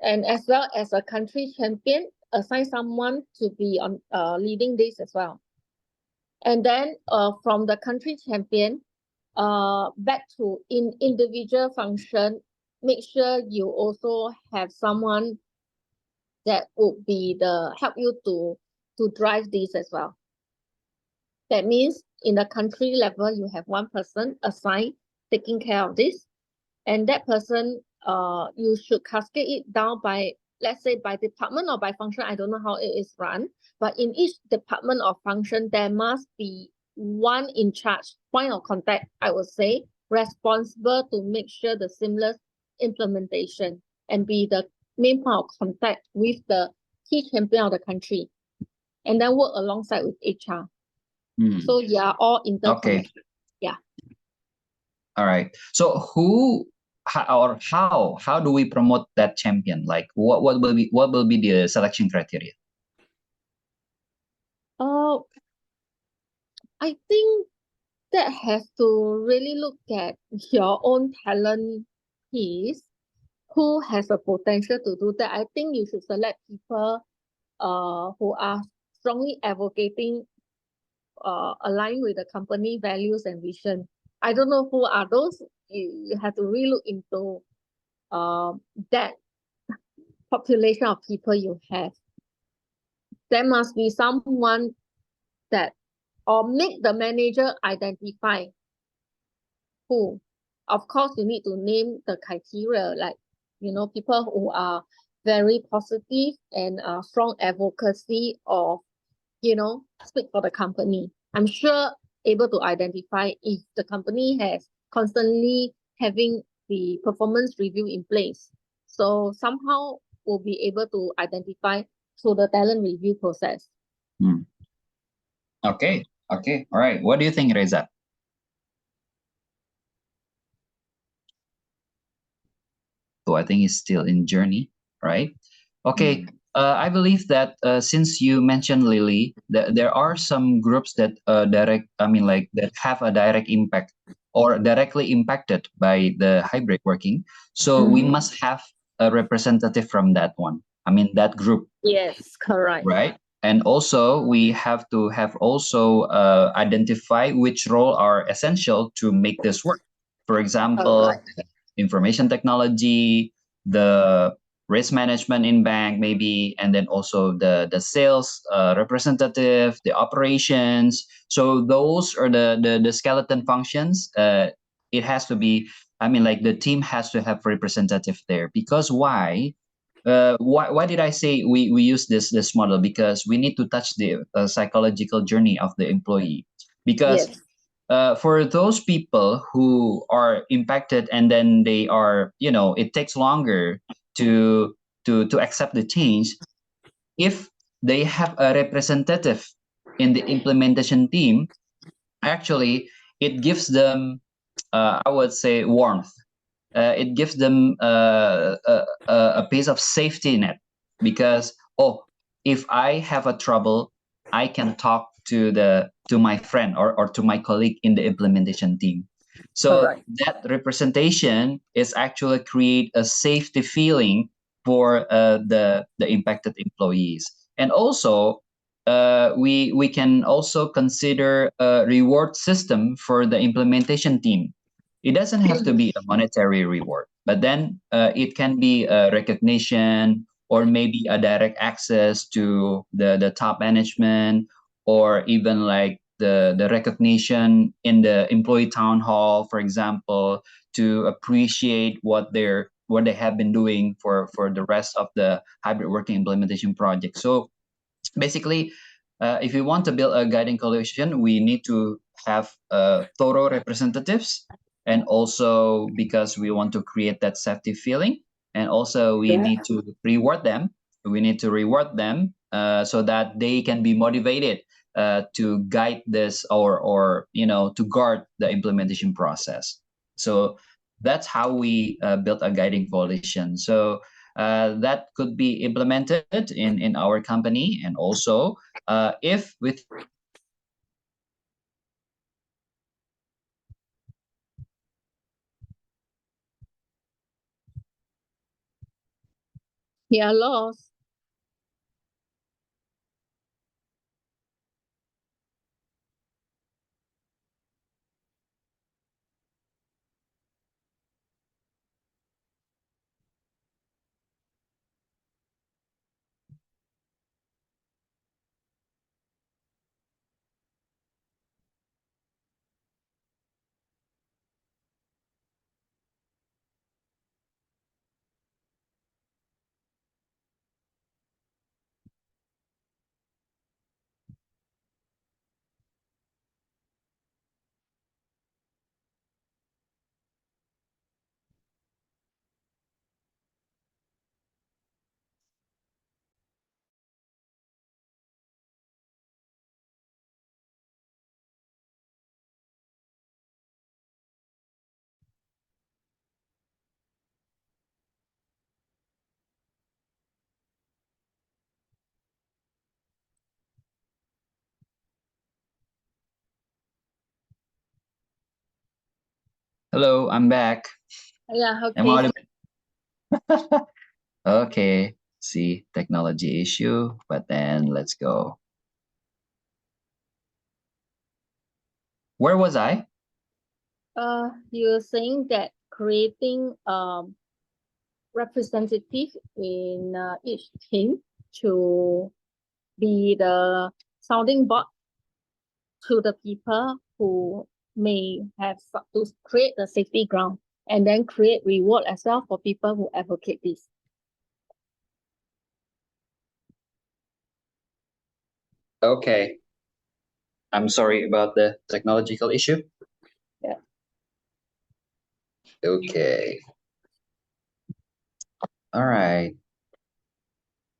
S3: and as well as a country champion, assign someone to be on leading this as well. And then from the country champion, back to individual function, make sure you also have someone that would be the help you to drive this as well. That means in the country level, you have one person assigned taking care of this, and that person you should cascade it down by, let's say, by department or by function. I don't know how it is run, but in each department or function there must be one in charge, point of contact, I would say, responsible to make sure the seamless implementation and be the main point of contact with the key champion of the country, and then work alongside with HR. So yeah, all interconnected. Yeah.
S1: All right. So how do we promote that champion? Like what will be the selection criteria?
S3: I think that has to really look at your own talent piece, who has the potential to do that. I think you should select people who are strongly advocating aligned with the company values and vision. I don't know who are those. You have to really look into that population of people you have. There must be someone that, or make the manager identify who. Of course, you need to name the criteria, like, people who are very positive and strong advocacy of, speak for the company. I'm sure able to identify if the company has constantly having the performance review in place. So somehow we'll be able to identify through the talent review process.
S1: Okay. All right. What do you think, Reza? So I think it's still in journey, right? Okay. I believe that since you mentioned Lily, that there are some groups that that have a direct impact or directly impacted by the hybrid working. So we must have a representative from that one. I mean that group,
S3: Yes, correct.
S1: right? And also we have to have also identify which role are essential to make this work. For example,
S3: Correct.
S1: information technology, the risk management in bank maybe, and then also the sales representative, the operations. So those are the skeleton functions. It has to be, the team has to have representative there. Because why did I say we use this model? Because we need to touch the psychological journey of the employee. Because
S3: Yes.
S1: for those people who are impacted and then they are, it takes longer to accept the change. If they have a representative in the implementation team, actually it gives them, I would say, warmth. It gives them a piece of safety net. Because, oh, if I have a trouble, I can talk to my friend or to my colleague in the implementation team. So
S3: Correct.
S1: that representation is actually create a safety feeling for the impacted employees. And also we can also consider a reward system for the implementation team. It doesn't have to be a monetary reward, but then it can be a recognition or maybe a direct access to the top management, or even like the recognition in the employee town hall, for example, to appreciate what they have been doing for the rest of the hybrid working implementation project. So basically, if we want to build a guiding coalition, we need to have thorough representatives, and also because we want to create that safety feeling, and also we need to reward them. We need to reward them so that they can be motivated to guide this, or to guard the implementation process. So that's how we built a guiding coalition. So that could be implemented in our company. And also if with
S3: Yeah, lost.
S1: Hello, I'm back.
S3: Yeah,
S1: Am I
S3: okay.
S1: audible? Okay. See, technology issue, but then let's go. Where was I?
S3: You're saying that creating representative in each team to be the sounding board to the people who may have to create the safety ground and then create reward as well for people who advocate this.
S1: Okay. I'm sorry about the technological issue.
S3: Yeah.
S1: Okay. All right.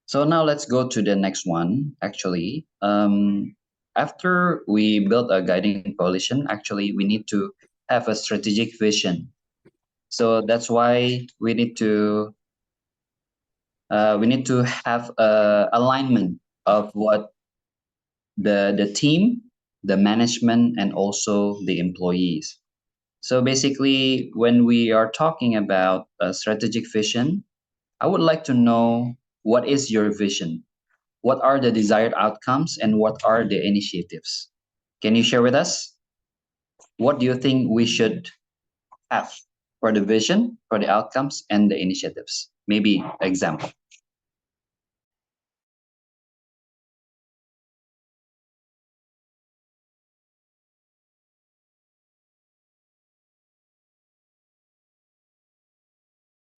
S1: So now let's go to the next one. Actually, after we build a guiding coalition, actually, we need to have a strategic vision. So that's why we need to have a alignment of what the team, the management, and also the employees. So basically, when we are talking about a strategic vision, I would like to know what is your vision? What are the desired outcomes and what are the initiatives? Can you share with us? What do you think we should have for the vision, for the outcomes, and the initiatives? Maybe example.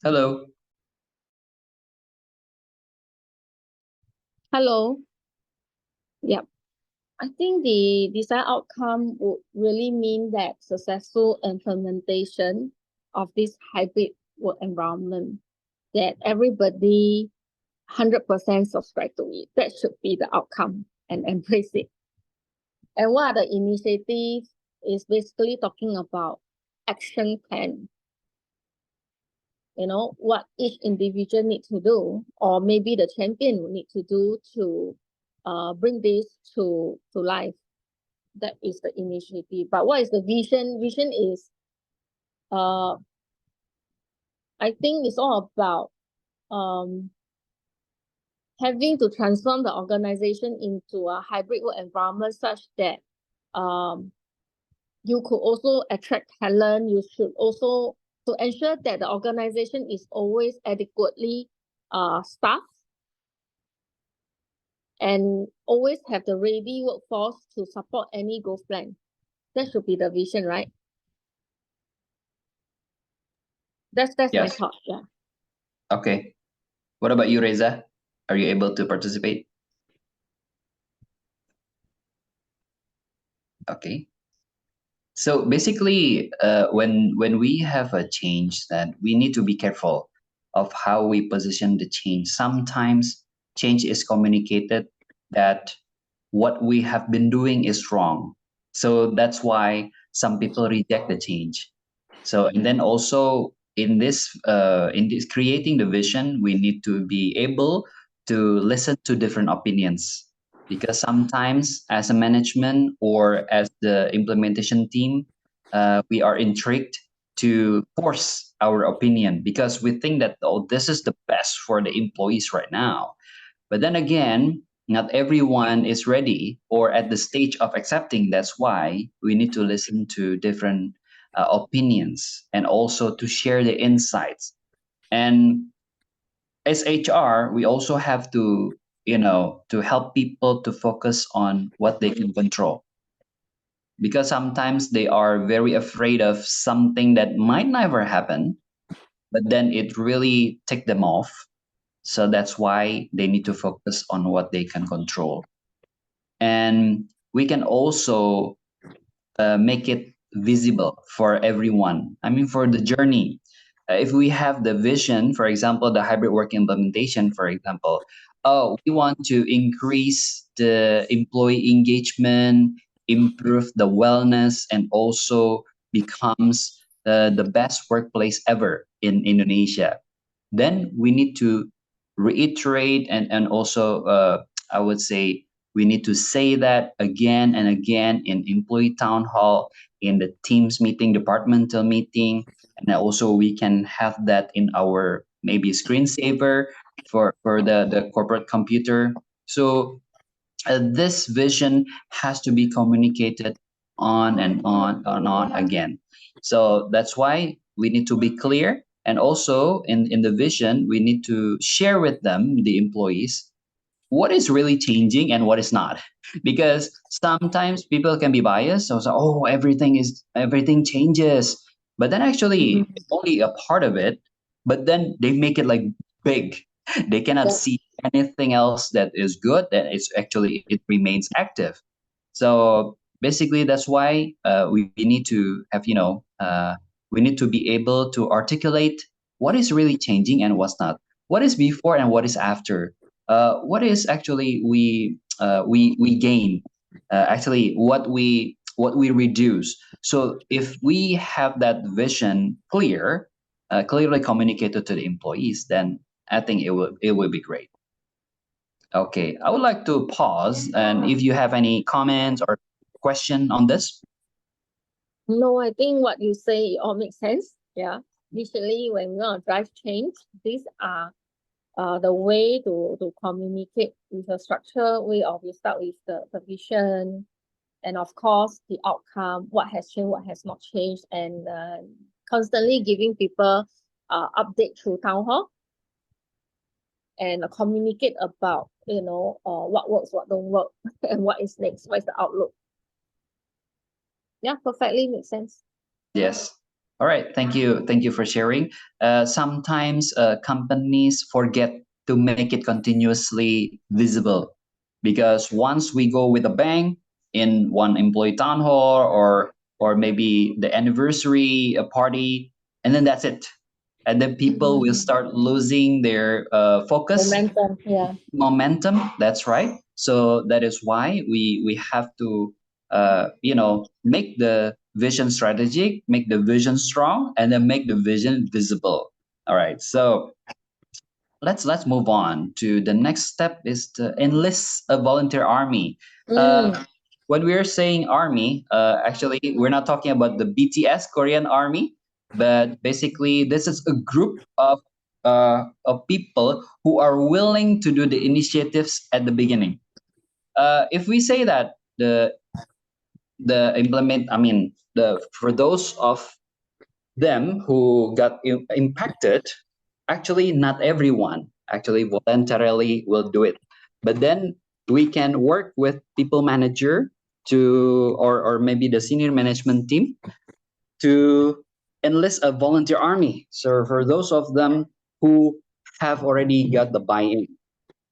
S1: Hello.
S3: Hello. Yep. I think the desired outcome would really mean that successful implementation of this hybrid work environment, that everybody 100% subscribe to it. That should be the outcome and embrace it. And what are the initiatives is basically talking about action plan. You know, what each individual need to do, or maybe the champion will need to do to bring this to life. That is the initiative. But what is the vision? Vision is uh I think it's all about having to transform the organization into a hybrid work environment such that um you could also attract talent. You should also to ensure that the organization is always adequately staffed and always have the ready workforce to support any growth plan. That should be the vision, right? That's my
S1: Yes.
S3: thought. Yeah.
S1: Okay. What about you, Reza? Are you able to participate? Okay. So basically, when we have a change, that we need to be careful of how we position the change. Sometimes change is communicated that what we have been doing is wrong. So that's why some people reject the change. So and then also in this creating the vision, we need to be able to listen to different opinions because sometimes as a management or as the implementation team, we are intrigued to force our opinion because we think that, oh, this is the best for the employees right now. But then again, not everyone is ready or at the stage of accepting. That's why we need to listen to different opinions and also to share the insights. And as HR, we also have to, to help people to focus on what they can control. Because sometimes they are very afraid of something that might never happen, but then it really tick them off. So that's why they need to focus on what they can control. And we can also make it visible for everyone. I mean, for the journey. If we have the vision, for example, the hybrid work implementation, for example, oh, we want to increase the employee engagement, improve the wellness, and also becomes the best workplace ever in Indonesia. Then we need to reiterate and also, I would say, we need to say that again and again in employee town hall, in the teams meeting, departmental meeting, and then also we can have that in our maybe screensaver for the corporate computer. So this vision has to be communicated on and on again. So that's why we need to be clear. And also in the vision, we need to share with them, the employees, what is really changing and what is not. Because sometimes people can be biased. So, oh, everything changes. But then actually
S3: Mhm.
S1: it's only a part of it. But then they make it like big. They cannot
S3: Yeah.
S1: see anything else that is good, that it's actually it remains active. So basically that's why we need to have, we need to be able to articulate what is really changing and what's not, what is before and what is after, what is actually we gain, actually what we reduce. So if we have that vision clearly communicated to the employees, then I think it will be great. Okay, I would like to pause, and if you have any comments or question on this.
S3: No, I think what you say all makes sense. Yeah. Initially, when we want to drive change, these are the way to communicate with a structure way of, you start with the vision, and of course the outcome, what has changed, what has not changed, and constantly giving people update through town hall, and communicate about what works, what don't work, and what is next, what is the outlook. Yeah, perfectly makes sense.
S1: Yes. All right. Thank you for sharing. Sometimes companies forget to make it continuously visible, because once we go with a bang in one employee town hall, or maybe the anniversary party, and then that's it, and then people will start losing their focus,
S3: Momentum. Yeah.
S1: momentum. That's right. So that is why we have to make the vision strategic, make the vision strong, and then make the vision visible. All right, so let's move on to the next step, is to enlist a volunteer army.
S3: Mm.
S1: When we're saying army, actually we're not talking about the BTS Korean army, but basically this is a group of people who are willing to do the initiatives at the beginning. If we say that the implement, I mean, the for those of them who got impacted, actually not everyone actually voluntarily will do it. But then we can work with people manager to, or maybe the senior management team, to enlist a volunteer army. So for those of them who have already got the buy-in,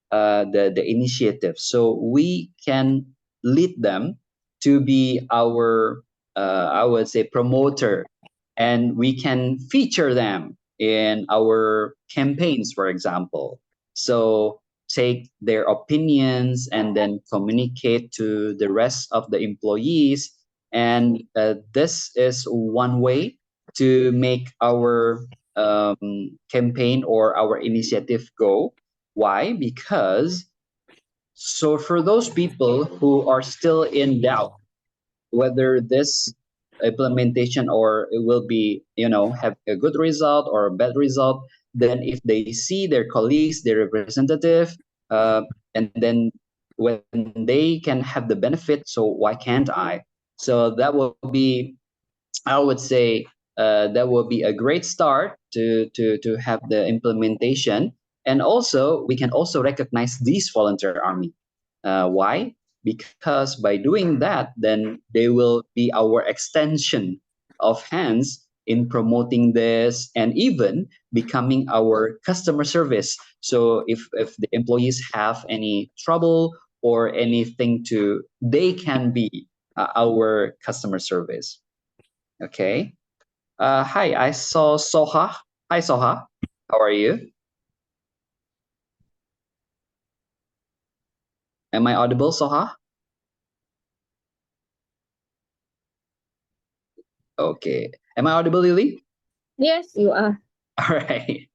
S1: the initiative, so we can lead them to be our, I would say, promoter, and we can feature them in our campaigns, for example. So take their opinions and then communicate to the rest of the employees, and this is one way to make our campaign or our initiative go. Why? Because, so for those people who are still in doubt whether this implementation or it will be, have a good result or a bad result, then if they see their colleagues, their representative, and then when they can have the benefit, so why can't I? So that will be, I would say, that will be a great start to have the implementation. And also, we can also recognize these volunteer army. Why? Because by doing that, then they will be our extension of hands in promoting this, and even becoming our customer service. So if the employees have any trouble or anything, they can be our customer service. Okay. Hi, I saw Soha. Hi, Soha. How are you? Am I audible, Soha? Okay. Am I audible, Lily?
S3: Yes, you are.
S1: All right.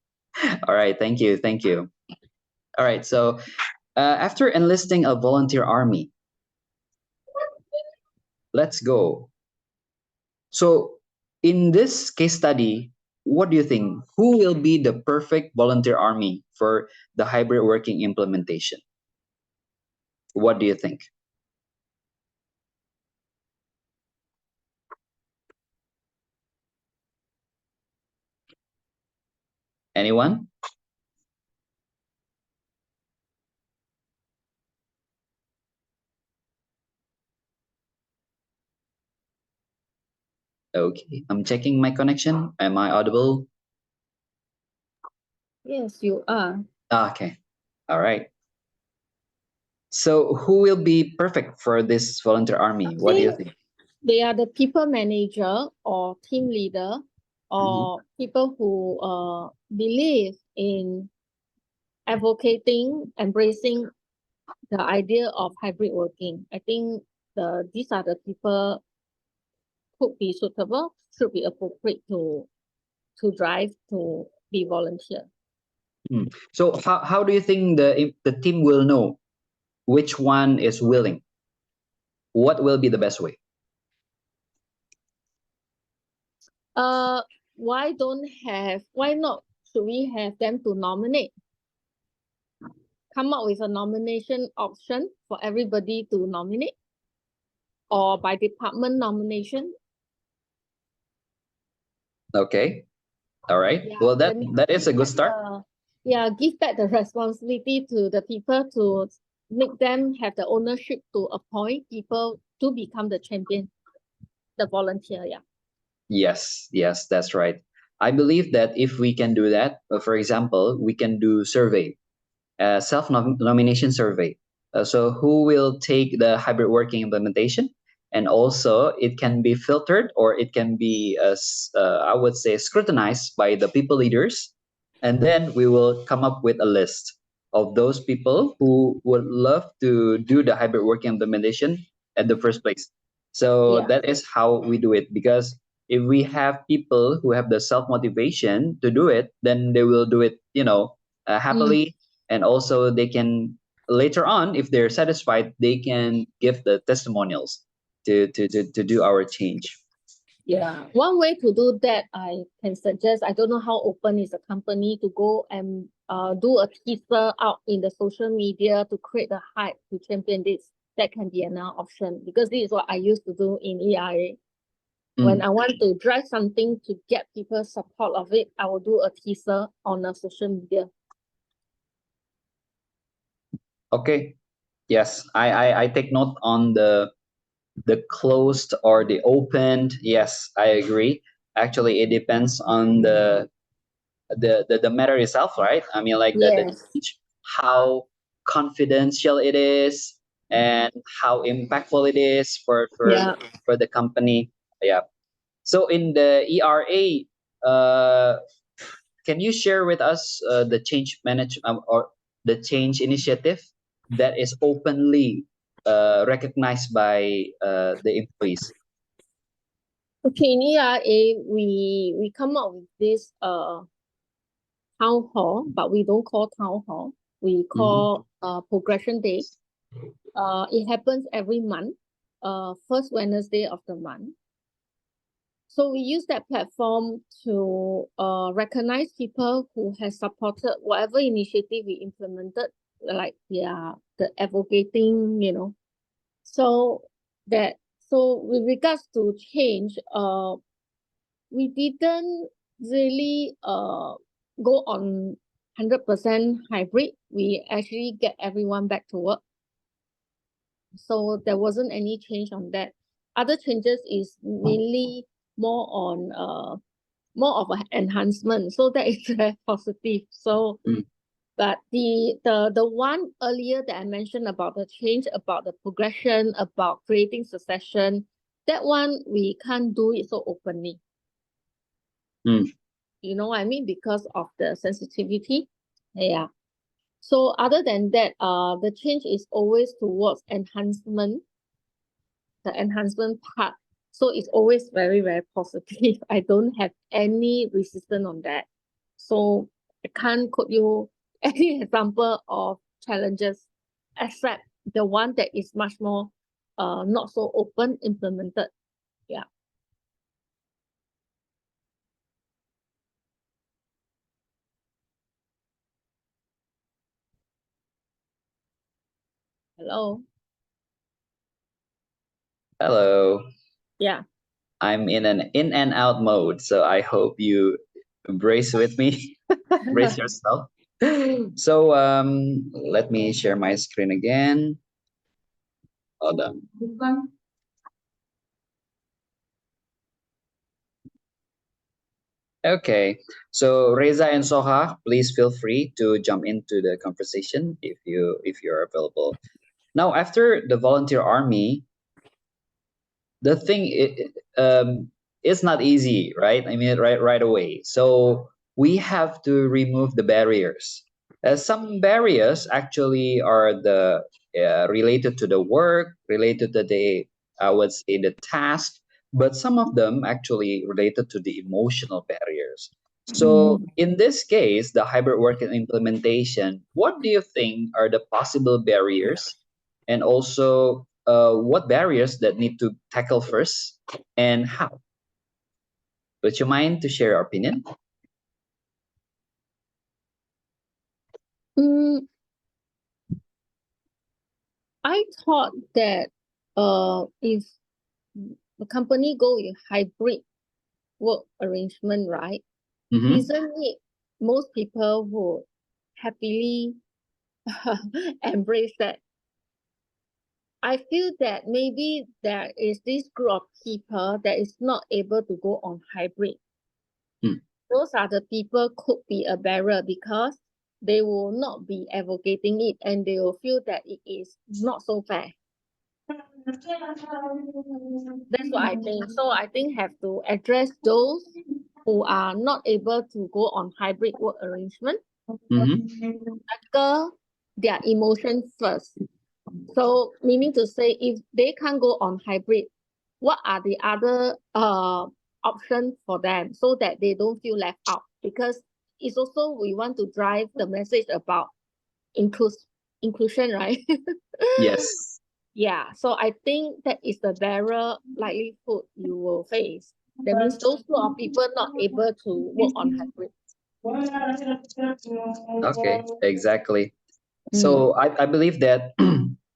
S1: All right. Thank you. Thank you. All right. So after enlisting a volunteer army, let's go. So in this case study, what do you think? Who will be the perfect volunteer army for the hybrid working implementation? What do you think? Anyone? Okay, I'm checking my connection. Am I audible?
S3: Yes, you are.
S1: Okay, all right. So who will be perfect for this volunteer army? What do you think?
S3: They are the people manager or team leader or people who believe in advocating, embracing the idea of hybrid working. I think these are the people could be suitable, should be appropriate to drive to be volunteer.
S1: So how do you think the team will know which one is willing? What will be the best way?
S3: Why not should we have them to nominate? Come up with a nomination option for everybody to nominate, or by department nomination.
S1: Okay, all right.
S3: Yeah,
S1: Well,
S3: that means
S1: that is a
S3: give
S1: good
S3: back
S1: start.
S3: give back the responsibility to the people to make them have the ownership to appoint people to become the champion, the volunteer. Yeah.
S1: Yes, yes, that's right. I believe that if we can do that, for example, we can do survey, self-nomination survey. So who will take the hybrid working implementation? And also it can be filtered or it can be, I would say, scrutinized by the people leaders. And then we will come up with a list of those people who would love to do the hybrid working implementation at the first place. So
S3: Yeah.
S1: that is how we do it, because if we have people who have the self motivation to do it, then they will do it, happily. And also they can later on, if they're satisfied, they can give the testimonials to do our change.
S3: Yeah, one way to do that, I can suggest, I don't know how open is the company to go and do a teaser out in the social media to create the hype to champion this. That can be another option, because this is what I used to do in ERA. When I want to drive something to get people support of it, I will do a teaser on the social media.
S1: Okay. Yes, I take note on the closed or the opened. Yes, I agree. Actually, it depends on the matter itself, right? I mean, like the
S3: Yes.
S1: change, how confidential it is, and how impactful it is
S3: Yeah.
S1: for the company. Yeah. So in the ERA, can you share with us the change management or the change initiative that is openly recognized by the employees?
S3: Okay, in ERA, we come up with this town hall, but we don't call town hall. We call progression day. It happens every month, first Wednesday of the month. So we use that platform to recognize people who have supported whatever initiative we implemented, like the advocating, So with regards to change, we didn't really go on 100% hybrid. We actually get everyone back to work. So there wasn't any change on that. Other changes is mainly more on more of an enhancement. So that is very positive. So but the one earlier that I mentioned about the change, about the progression, about creating succession, that one we can't do it so openly. You know what I mean? Because of the sensitivity. Yeah. So other than that, the change is always towards enhancement, the enhancement part. So it's always very, very positive. I don't have any resistance on that. So I can't quote you any example of challenges, except the one that is much more not so open implemented. Yeah. Hello.
S1: Hello.
S3: Yeah.
S1: I'm in an in and out mode, so I hope you brace with me. Brace yourself. So let me share my screen again. Hold on. Okay, so Reza and Soha, please feel free to jump into the conversation if you're available. Now, after the volunteer army, the thing it's not easy, right? I mean, right away. So we have to remove the barriers. Some barriers actually are the related to the work, related to the I would say the task, but some of them actually related to the emotional barriers. So in this case, the hybrid work and implementation, what do you think are the possible barriers, and also what barriers that need to tackle first and how? Would you mind to share your opinion?
S3: Mm, I thought that if the company go with hybrid work arrangement, right?
S1: Mm-hmm.
S3: Isn't it most people would happily embrace that? I feel that maybe there is this group of people that is not able to go on hybrid.
S1: Mm.
S3: Those are the people could be a barrier because they will not be advocating it and they will feel that it is not so fair. That's what I think. So I think have to address those who are not able to go on hybrid work arrangement,
S1: Mm-hmm.
S3: tackle their emotions first. So meaning to say, if they can't go on hybrid, what are the other options for them so that they don't feel left out? Because it's also we want to drive the message about inclusion, right?
S1: Yes.
S3: Yeah, so I think that is the barrier likelihood you will face. That means those group of people not able to work on hybrid.
S1: Okay, exactly. So I believe that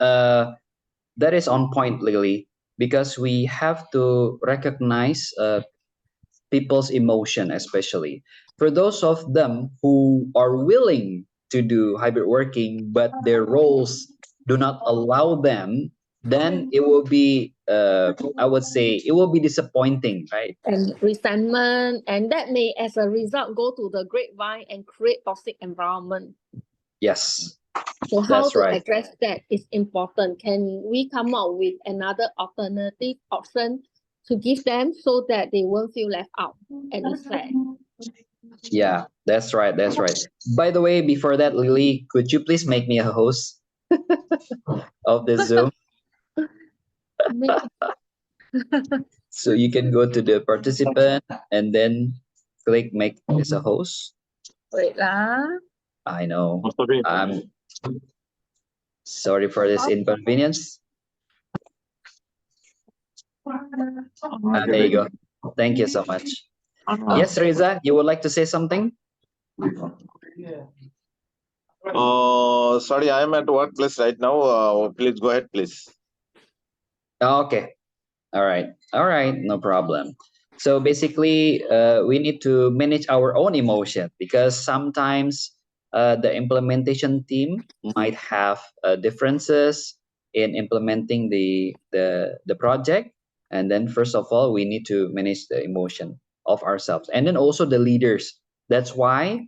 S1: that is on point, Lily, because we have to recognize people's emotion, especially for those of them who are willing to do hybrid working, but their roles do not allow them. Then it will be, I would say, it will be disappointing, right?
S3: And resentment, and that may as a result go to the grapevine and create toxic environment.
S1: Yes,
S3: So how
S1: that's
S3: to
S1: right.
S3: address that is important. Can we come up with another alternative option to give them so that they won't feel left out and it's fair?
S1: Yeah, that's right. That's right. By the way, before that, Lily, could you please make me a host of the Zoom so you can go to the participant and then click make as a host?
S3: Wait lah.
S1: I know. I'm sorry for this inconvenience. There you go. Thank you so much. Yes, Reza, you would like to say something?
S4: Sorry, I am at workplace right now. Please go ahead, please.
S1: Okay. All right. All right. No problem. So basically, we need to manage our own emotion because sometimes the implementation team might have differences in implementing the project. And then first of all, we need to manage the emotion of ourselves, and then also the leaders. That's why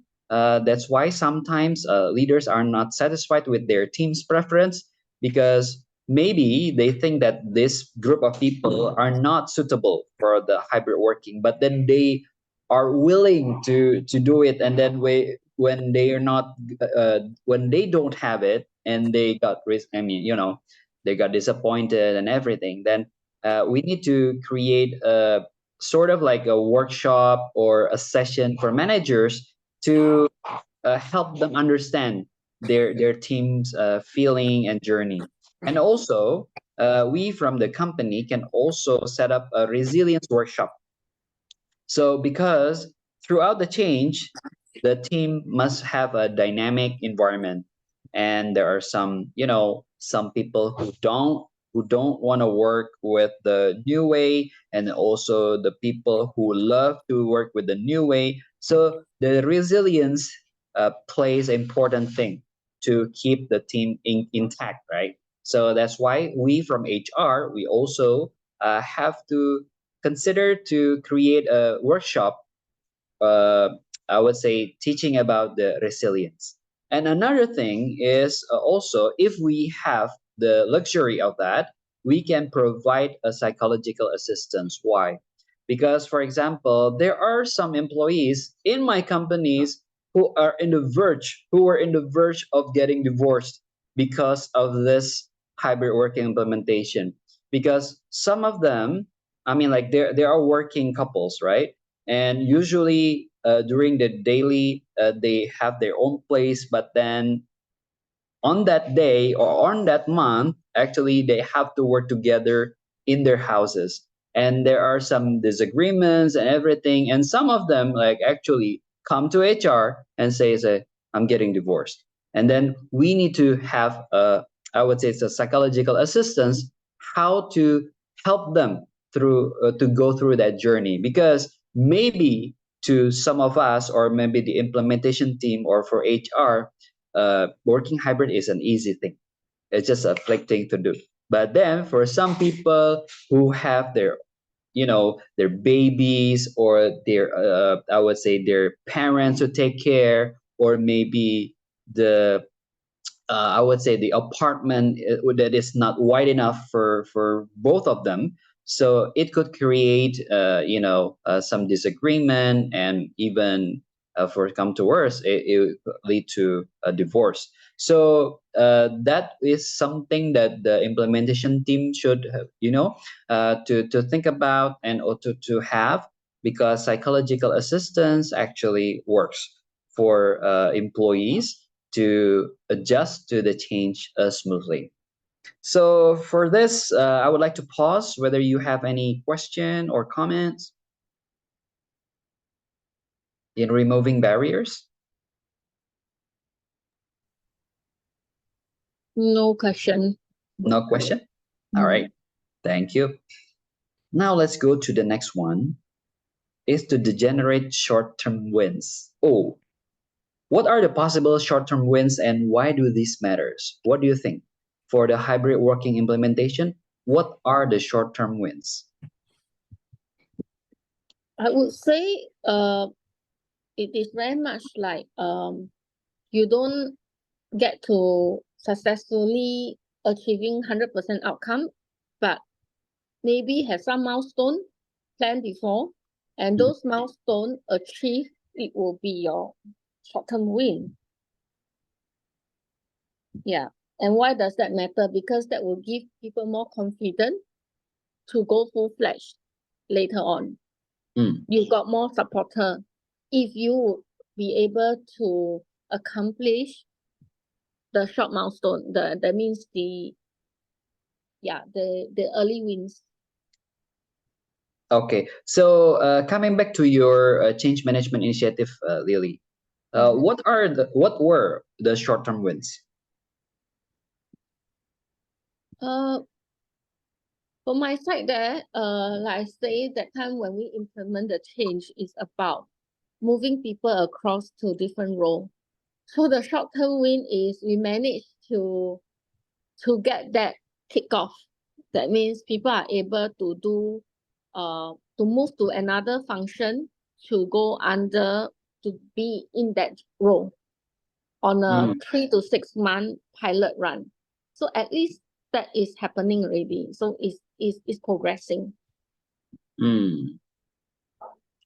S1: sometimes leaders are not satisfied with their team's preference because maybe they think that this group of people are not suitable for the hybrid working, but then they are willing to do it, and then when they are not when they don't have it and they got I mean, they got disappointed and everything, then we need to create a sort of like a workshop or a session for managers to help them understand their team's feeling and journey. And also, we from the company can also set up a resilience workshop. So, because throughout the change, the team must have a dynamic environment. and there are some, some people who don't want to work with the new way, and also the people who love to work with the new way. So the resilience plays an important thing to keep the team intact, right? So that's why we from HR, we also have to consider to create a workshop, uh, I would say, teaching about the resilience. And another thing is also, if we have the luxury of that, we can provide a psychological assistance. Why? Because, for example, there are some employees in my companies who are in the verge of getting divorced because of this hybrid working implementation. Because some of them, I mean, like they are working couples, right? And usually during the daily they have their own place, but then on that day or on that month, actually they have to work together in their houses, and there are some disagreements and everything, and some of them like actually come to HR and say I'm getting divorced. And then we need to have a, I would say, it's a psychological assistance, how to help them through to go through that journey. Because maybe to some of us, or maybe the implementation team or for HR, working hybrid is an easy thing. It's just a flick thing to do. But then for some people who have their, their babies, or their, I would say, their parents to take care, or maybe the I would say the apartment that is not wide enough for both of them. So it could create, some disagreement, and even for it come to worse, it could lead to a divorce. So that is something that the implementation team should, to think about, and also to have, because psychological assistance actually works for employees to adjust to the change smoothly. So for this, I would like to pause whether you have any question or comments in removing barriers.
S3: No question.
S1: No question? All right. Thank you. Now let's go to the next one, is to generate short-term wins. Oh, what are the possible short-term wins, and why do these matters? What do you think? For the hybrid working implementation, what are the short-term wins?
S3: I would say it is very much like you don't get to successfully achieving 100% outcome, but maybe have some milestone planned before, and those milestones achieved, it will be your short-term win. Yeah. And why does that matter? Because that will give people more confidence to go full-fledged later on. You got more supporter. If you be able to accomplish the short milestone, that means the early wins.
S1: Okay, so coming back to your change management initiative, Lily, what were the short-term wins?
S3: For my side there, like I say, that time when we implement the change is about moving people across to different roles. So the short-term win is we managed to get that kickoff. That means people are able to do to move to another function, to go under, to be in that role on a 3 to 6 month pilot run. So at least that is happening already. So it's progressing. And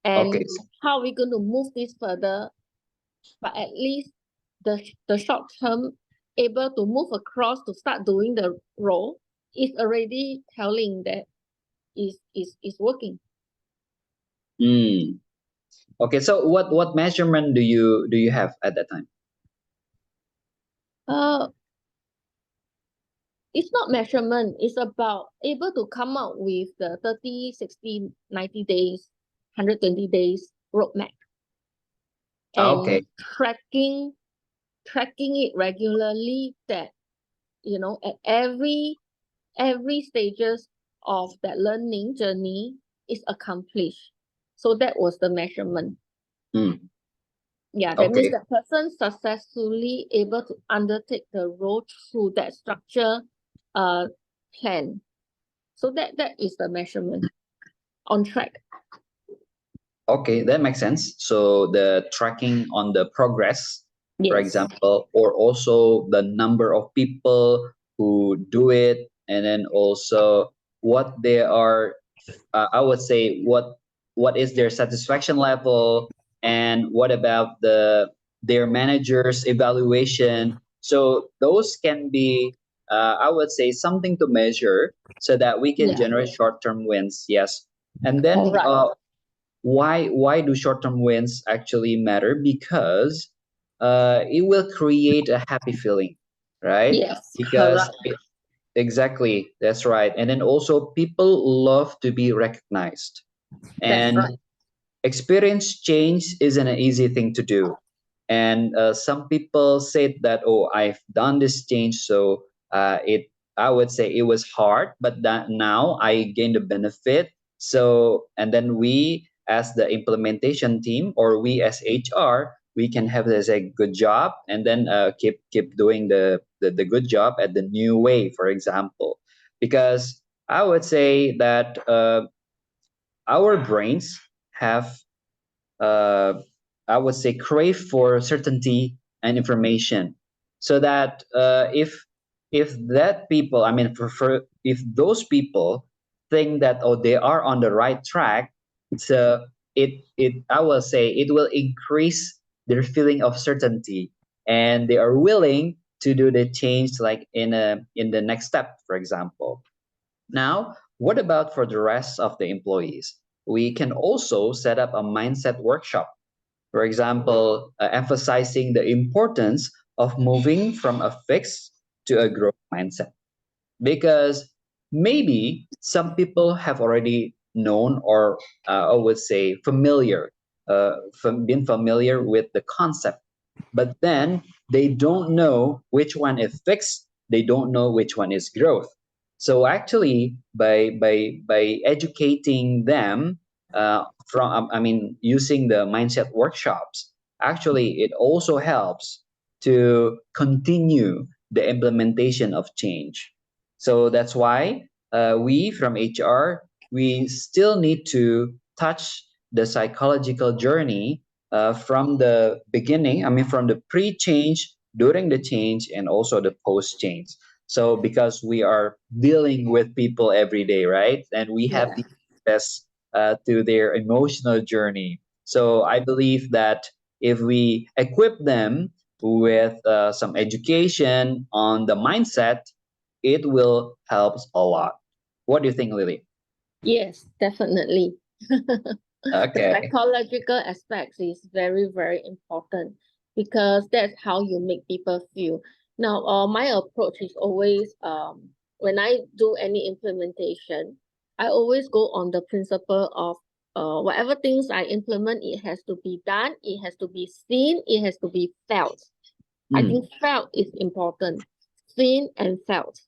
S1: Okay.
S3: how are we going to move this further? But at least the short term able to move across to start doing the role is already telling that is working.
S1: Okay, so what measurement do you have at that time?
S3: It's not measurement, it's about able to come out with the 30, 60, 90 days, 120 days roadmap. And
S1: Okay.
S3: tracking tracking it regularly, that at every stages of that learning journey is accomplished. So that was the measurement.
S1: Mm.
S3: Yeah, that means
S1: Okay.
S3: the person successfully able to undertake the role through that structure plan. So that is the measurement on track.
S1: Okay, that makes sense. So the tracking on the progress, for
S3: Yes.
S1: example, or also the number of people who do it, and then also what they are, I would say what is their satisfaction level, and what about their managers evaluation. So those can be, I would say, something to measure so that we can
S3: Yeah.
S1: generate short-term wins. Yes, and then
S3: Correct.
S1: why do short-term wins actually matter? Because it will create a happy feeling, right?
S3: Yes,
S1: Because
S3: correct.
S1: exactly, that's right. And then also people love to be recognized,
S3: That's
S1: and
S3: right.
S1: experience change isn't an easy thing to do. And some people said that, oh, I've done this change, so it I would say it was hard, but that now I gained the benefit. So and then we as the implementation team, or we as HR, we can have this a good job, and then keep doing the good job at the new way, for example. Because I would say that our brains have, uh, I would say, crave for certainty and information, so that if that people, I mean, if those people think that, oh, they are on the right track, so it I will say it will increase their feeling of certainty, and they are willing to do the change, like in the next step, for example. Now, what about for the rest of the employees? We can also set up a mindset workshop, for example, emphasizing the importance of moving from a fixed to a growth mindset. Because maybe some people have already known, or I would say been familiar with the concept, but then they don't know which one is fixed, they don't know which one is growth. So actually by educating them, from I mean, using the mindset workshops, actually it also helps to continue the implementation of change. So that's why we from HR, we still need to touch the psychological journey from the beginning, I mean, from the pre-change, during the change, and also the post-change. So because we are dealing with people every day, right? And we have
S3: Yeah.
S1: the access to their emotional journey. So I believe that if we equip them with some education on the mindset, it will help a lot. What do you think, Lily?
S3: Yes, definitely. The
S1: Okay.
S3: psychological aspects is very, very important, because that's how you make people feel. Now, my approach is always, when I do any implementation, I always go on the principle of, whatever things I implement, it has to be done, it has to be seen, it has to be felt. I
S1: Mm,
S3: think felt is important, seen and felt.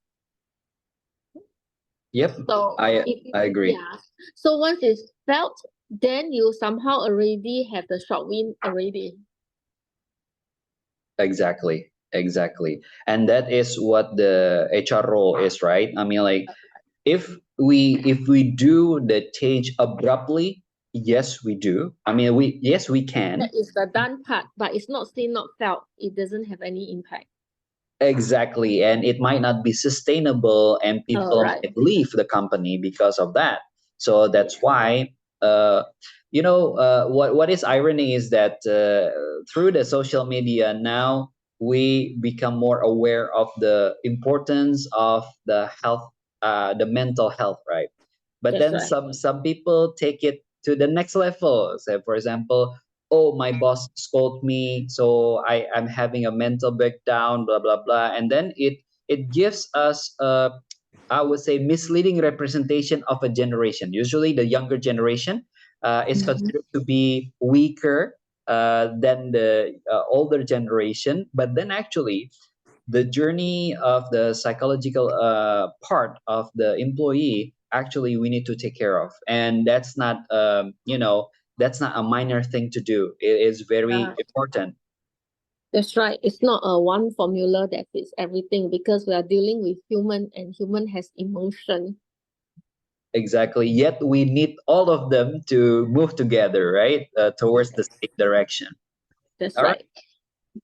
S1: yep,
S3: So
S1: I
S3: if
S1: I agree.
S3: yeah, so once it's felt, then you somehow already have the short win already.
S1: Exactly, exactly. And that is what the HR role is, right? I mean, like if we do the change abruptly, yes, we do. I mean, we
S3: That
S1: can.
S3: is the done part, but it's not seen, not felt. It doesn't have any impact.
S1: Exactly, and it might not be sustainable, and
S3: All
S1: people
S3: right.
S1: might leave the company because of that. So that's
S3: Yeah.
S1: why, what is irony is that through the social media now we become more aware of the importance of the health, the mental health, right? But
S3: That's
S1: then
S3: right.
S1: some people take it to the next level. Say, for example, oh, my boss scolded me, so I'm having a mental breakdown, blah blah blah, and then it gives us I would say misleading representation of a generation. Usually the younger generation is
S3: Mhm.
S1: considered to be weaker, than the older generation. But then actually, the journey of the psychological part of the employee, actually we need to take care of, and that's not that's not a minor thing to do. It is very important.
S3: That's right. It's not a one formula that fits everything, because we are dealing with human, and human has emotion.
S1: Exactly. Yet we need all of them to move together, right, towards the same direction.
S3: That's
S1: All right.
S3: right.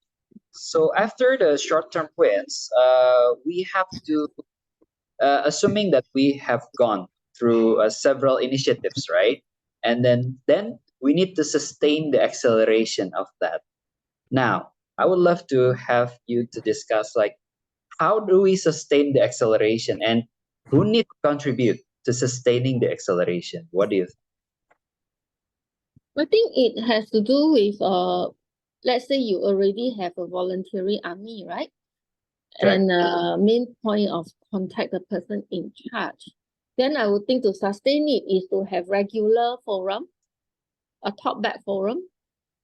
S1: So after the short-term wins, we have to, assuming that we have gone through several initiatives, right? And then we need to sustain the acceleration of that. Now, I would love to have you to discuss, like, how do we sustain the acceleration, and who need to contribute to sustaining the acceleration? What do you think?
S3: I think it has to do with let's say you already have a voluntary army, right?
S1: Correct.
S3: And main point of contact the person in charge. Then I would think to sustain it is to have regular forum, a talk back forum,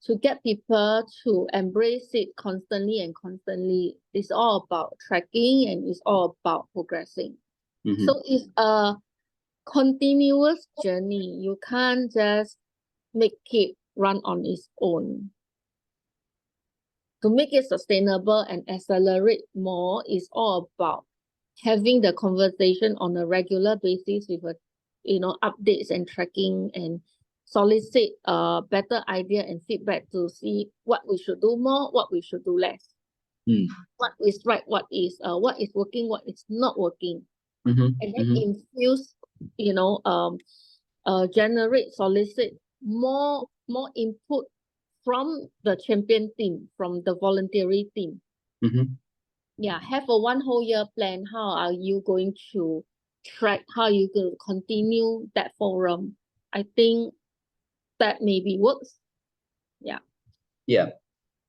S3: to get people to embrace it constantly and constantly. It's all about tracking, and it's all about progressing.
S1: Mhm.
S3: So it's a continuous journey. You can't just make it run on its own. To make it sustainable and accelerate more is all about having the conversation on a regular basis with updates and tracking, and solicit better idea and feedback to see what we should do more, what we should do less, what is right, what is working, what is not working,
S1: Mhm.
S3: and then
S1: Mhm.
S3: infuse, generate, solicit more input from the champion team, from the voluntary team.
S1: Mhm.
S3: Yeah, have a 1 whole year plan. How are you going to track? How are you going to continue that forum? I think that maybe works. Yeah.
S1: Yeah.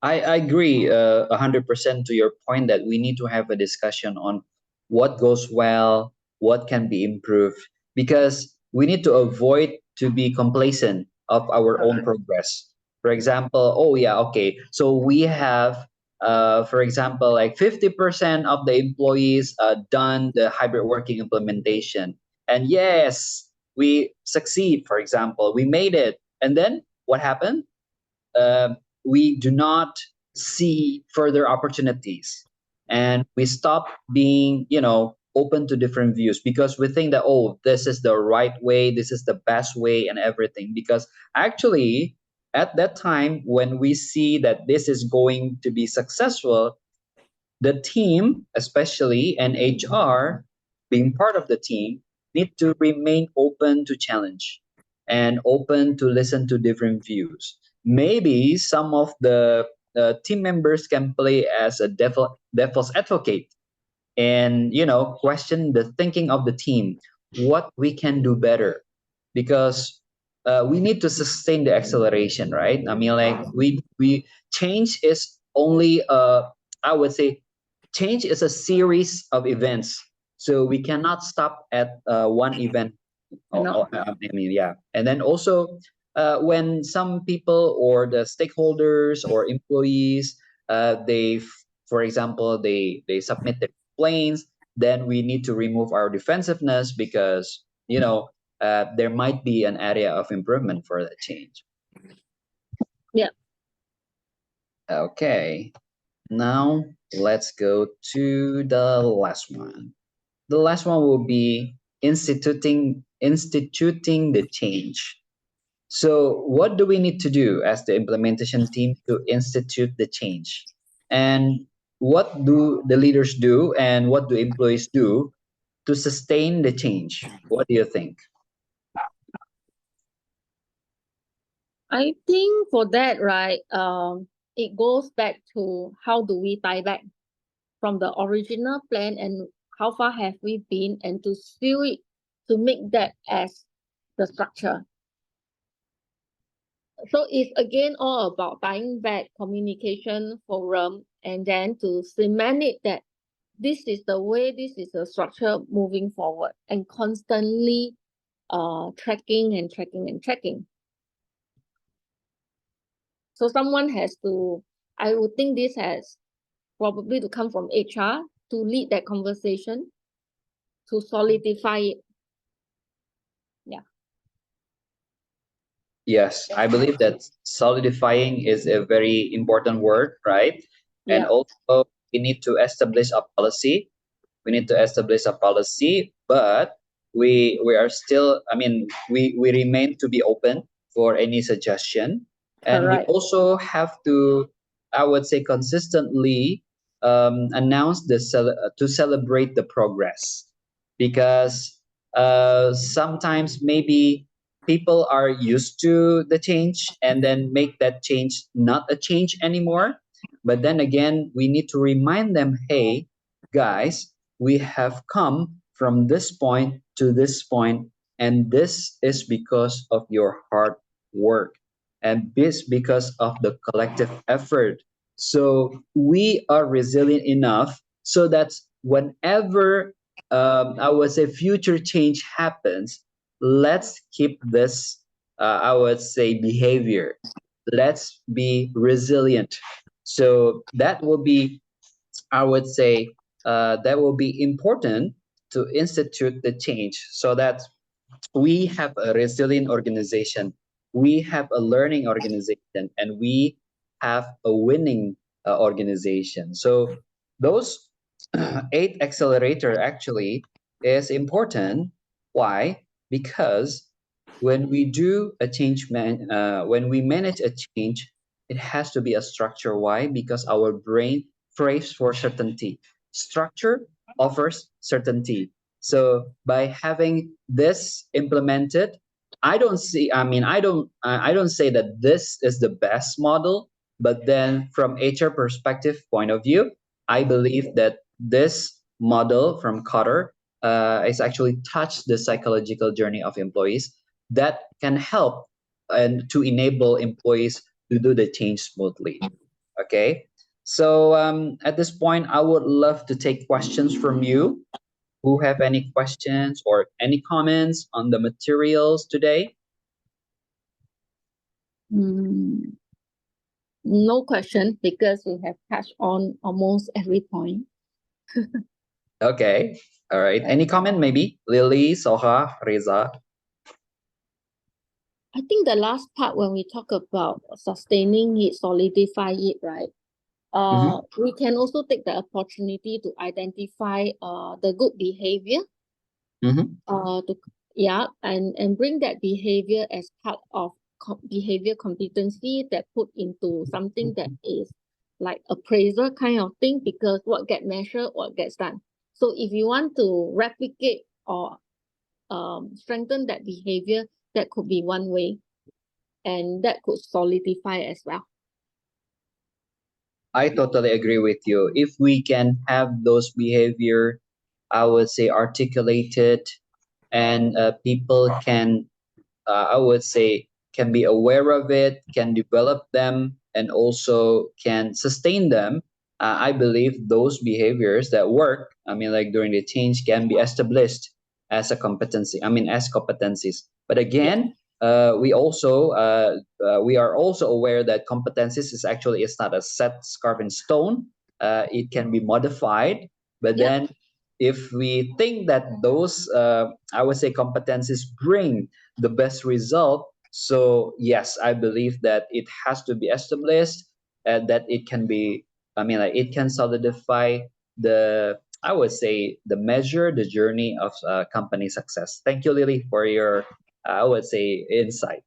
S1: I agree 100% to your point that we need to have a discussion on what goes well, what can be improved, because we need to avoid to be complacent of our own progress. For example, oh yeah, okay, so we have, for example, like 50% of the employees done the hybrid working implementation, and yes, we succeed. For example, we made it, and then what happened? uh, we do not see further opportunities, and we stop being open to different views, because we think that, oh, this is the right way, this is the best way and everything. Because actually at that time, when we see that this is going to be successful, the team, especially, and HR being part of the team, need to remain open to challenge and open to listen to different views. Maybe some of the team members can play as a devil's advocate, and question the thinking of the team, what we can do better, because we need to sustain the acceleration, right? I mean, like, we change is only I would say change is a series of events, so we cannot stop at one event. I mean, yeah. And then also, when some people or the stakeholders or employees, for example, they submit their complaints, then we need to remove our defensiveness, because there might be an area of improvement for that change.
S3: Yeah.
S1: Okay. Now let's go to the last one. The last one will be instituting the change. So what do we need to do as the implementation team to institute the change? And what do the leaders do, and what do employees do to sustain the change? What do you think?
S3: I think for that, right, it goes back to how do we tie back from the original plan, and how far have we been, and to seal it, to make that as the structure. So it's again all about tying back communication forum, and then to cement it that this is the way, this is the structure moving forward, and constantly tracking and tracking and tracking. So someone has to, I would think this has probably to come from HR to lead that conversation, to solidify it. Yeah.
S1: Yes, I believe that solidifying is a very important word, right? And
S3: Yeah.
S1: also, we need to establish a policy. We need to establish a policy, but we are still, I mean, we remain to be open for any suggestion. And we
S3: Correct.
S1: also have to, I would say, consistently announce to celebrate the progress, because sometimes maybe people are used to the change and then make that change not a change anymore. But then again, we need to remind them, hey, guys, we have come from this point to this point, and this is because of your hard work, and this because of the collective effort. So we are resilient enough so that whenever I would say future change happens, let's keep this I would say behavior. Let's be resilient. So that will be, I would say, that will be important to institute the change so that we have a resilient organization, we have a learning organization, and we have a winning organization. So those eight accelerator actually is important. Why? Because when we do a when we manage a change, it has to be a structure. Why? Because our brain craves for certainty. Structure offers certainty. So by having this implemented, I don't see. I mean, I don't say that this is the best model, but then from HR perspective point of view, I believe that this model from Qatar is actually touched the psychological journey of employees that can help and to enable employees to do the change smoothly. Okay. So at this point, I would love to take questions from you. Who have any questions or any comments on the materials today?
S3: No question, because we have touched on almost every point.
S1: Okay. All right. Any comment maybe? Lily, Soha, Reza?
S3: I think the last part when we talk about sustaining it, solidify it, right? We can also take the opportunity to identify the good behavior,
S1: Mm-hmm.
S3: and bring that behavior as part of behavior competency that put into something that is like appraisal kind of thing, because what get measured, what gets done. So if you want to replicate or strengthen that behavior, that could be one way, and that could solidify as well.
S1: I totally agree with you. If we can have those behavior, I would say articulated, and people can I would say, can be aware of it, can develop them, and also can sustain them. I believe those behaviors that work, I mean, like during the change, can be established as a competency. I mean, as competencies. But again, we are also aware that competencies is actually it's not a set carved in stone. It can be modified. But
S3: Yeah.
S1: then, if we think that those, I would say, competencies bring the best result. So yes, I believe that it has to be established and that it can be, I mean, like it can solidify the, I would say, the measure, the journey of company success. Thank you, Lily, for your, I would say, insight.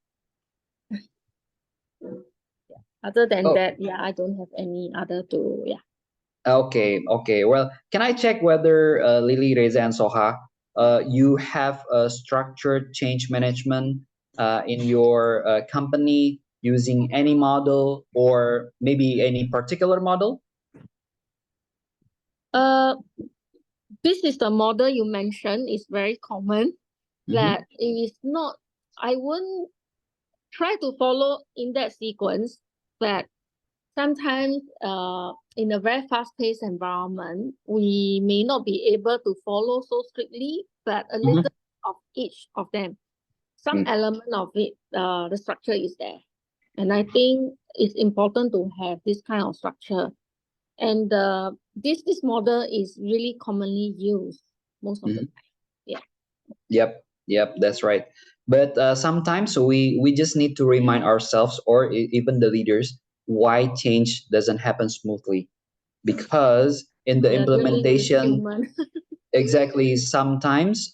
S3: Other than
S1: Oh.
S3: that, I don't have any other to,
S1: Okay, okay. Well, can I check whether Lily, Reza, and Soha, you have a structured change management in your company using any model or maybe any particular model?
S3: This is the model you mentioned is very common. That it is not, I wouldn't try to follow in that sequence, but sometimes in a very fast-paced environment, we may not be able to follow so strictly, but a little of each of them. Some element of it, the structure is there. And I think it's important to have this kind of structure. And this model is really commonly used most of the time.
S1: Yep, that's right. But sometimes we just need to remind ourselves, or even the leaders, why change doesn't happen smoothly. Because in the
S3: We are dealing with
S1: implementation,
S3: human.
S1: exactly, sometimes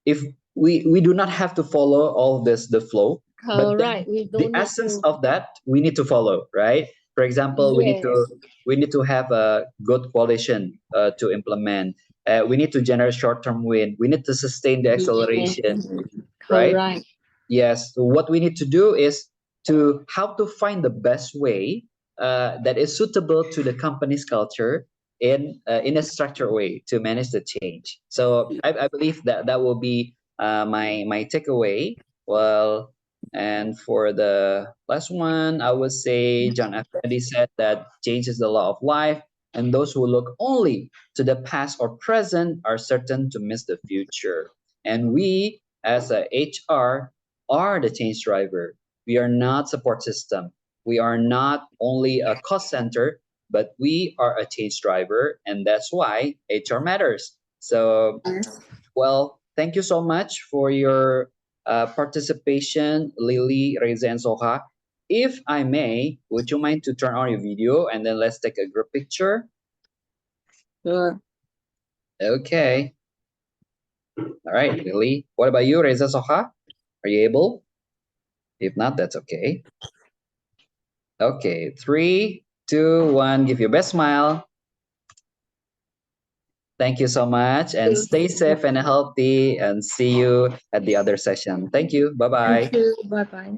S1: if we do not have to follow all this the flow, but then
S3: Correct. We
S1: the
S3: don't need
S1: essence
S3: to.
S1: of that we need to follow, right? For example,
S3: Yes.
S1: we need to have a good coalition to implement. We need to generate short-term win. We need to sustain the acceleration, right?
S3: Correct.
S1: Yes. So what we need to do is to how to find the best way that is suitable to the company's culture in a structured way to manage the change. So I believe that that will be my takeaway. Well, and for the last one, I would say John F. Kennedy said that change is the law of life, and those who look only to the past or present are certain to miss the future. And we, as a HR, are the change driver. We are not support system. We are not only a cost center, but we are a change driver, and that's why HR matters. So, well, thank you so much for your participation, Lily, Reza, and Soha. If I may, would you mind to turn on your video and then let's take a group picture?
S3: Sure.
S1: Okay. All right, Lily. What about you, Reza, Soha? Are you able? If not, that's okay. Okay, 3, 2, 1. Give your best smile. Thank you so much, and stay safe and healthy, and see you at the other session. Thank you. Bye-bye.
S3: Thank you. Bye-bye.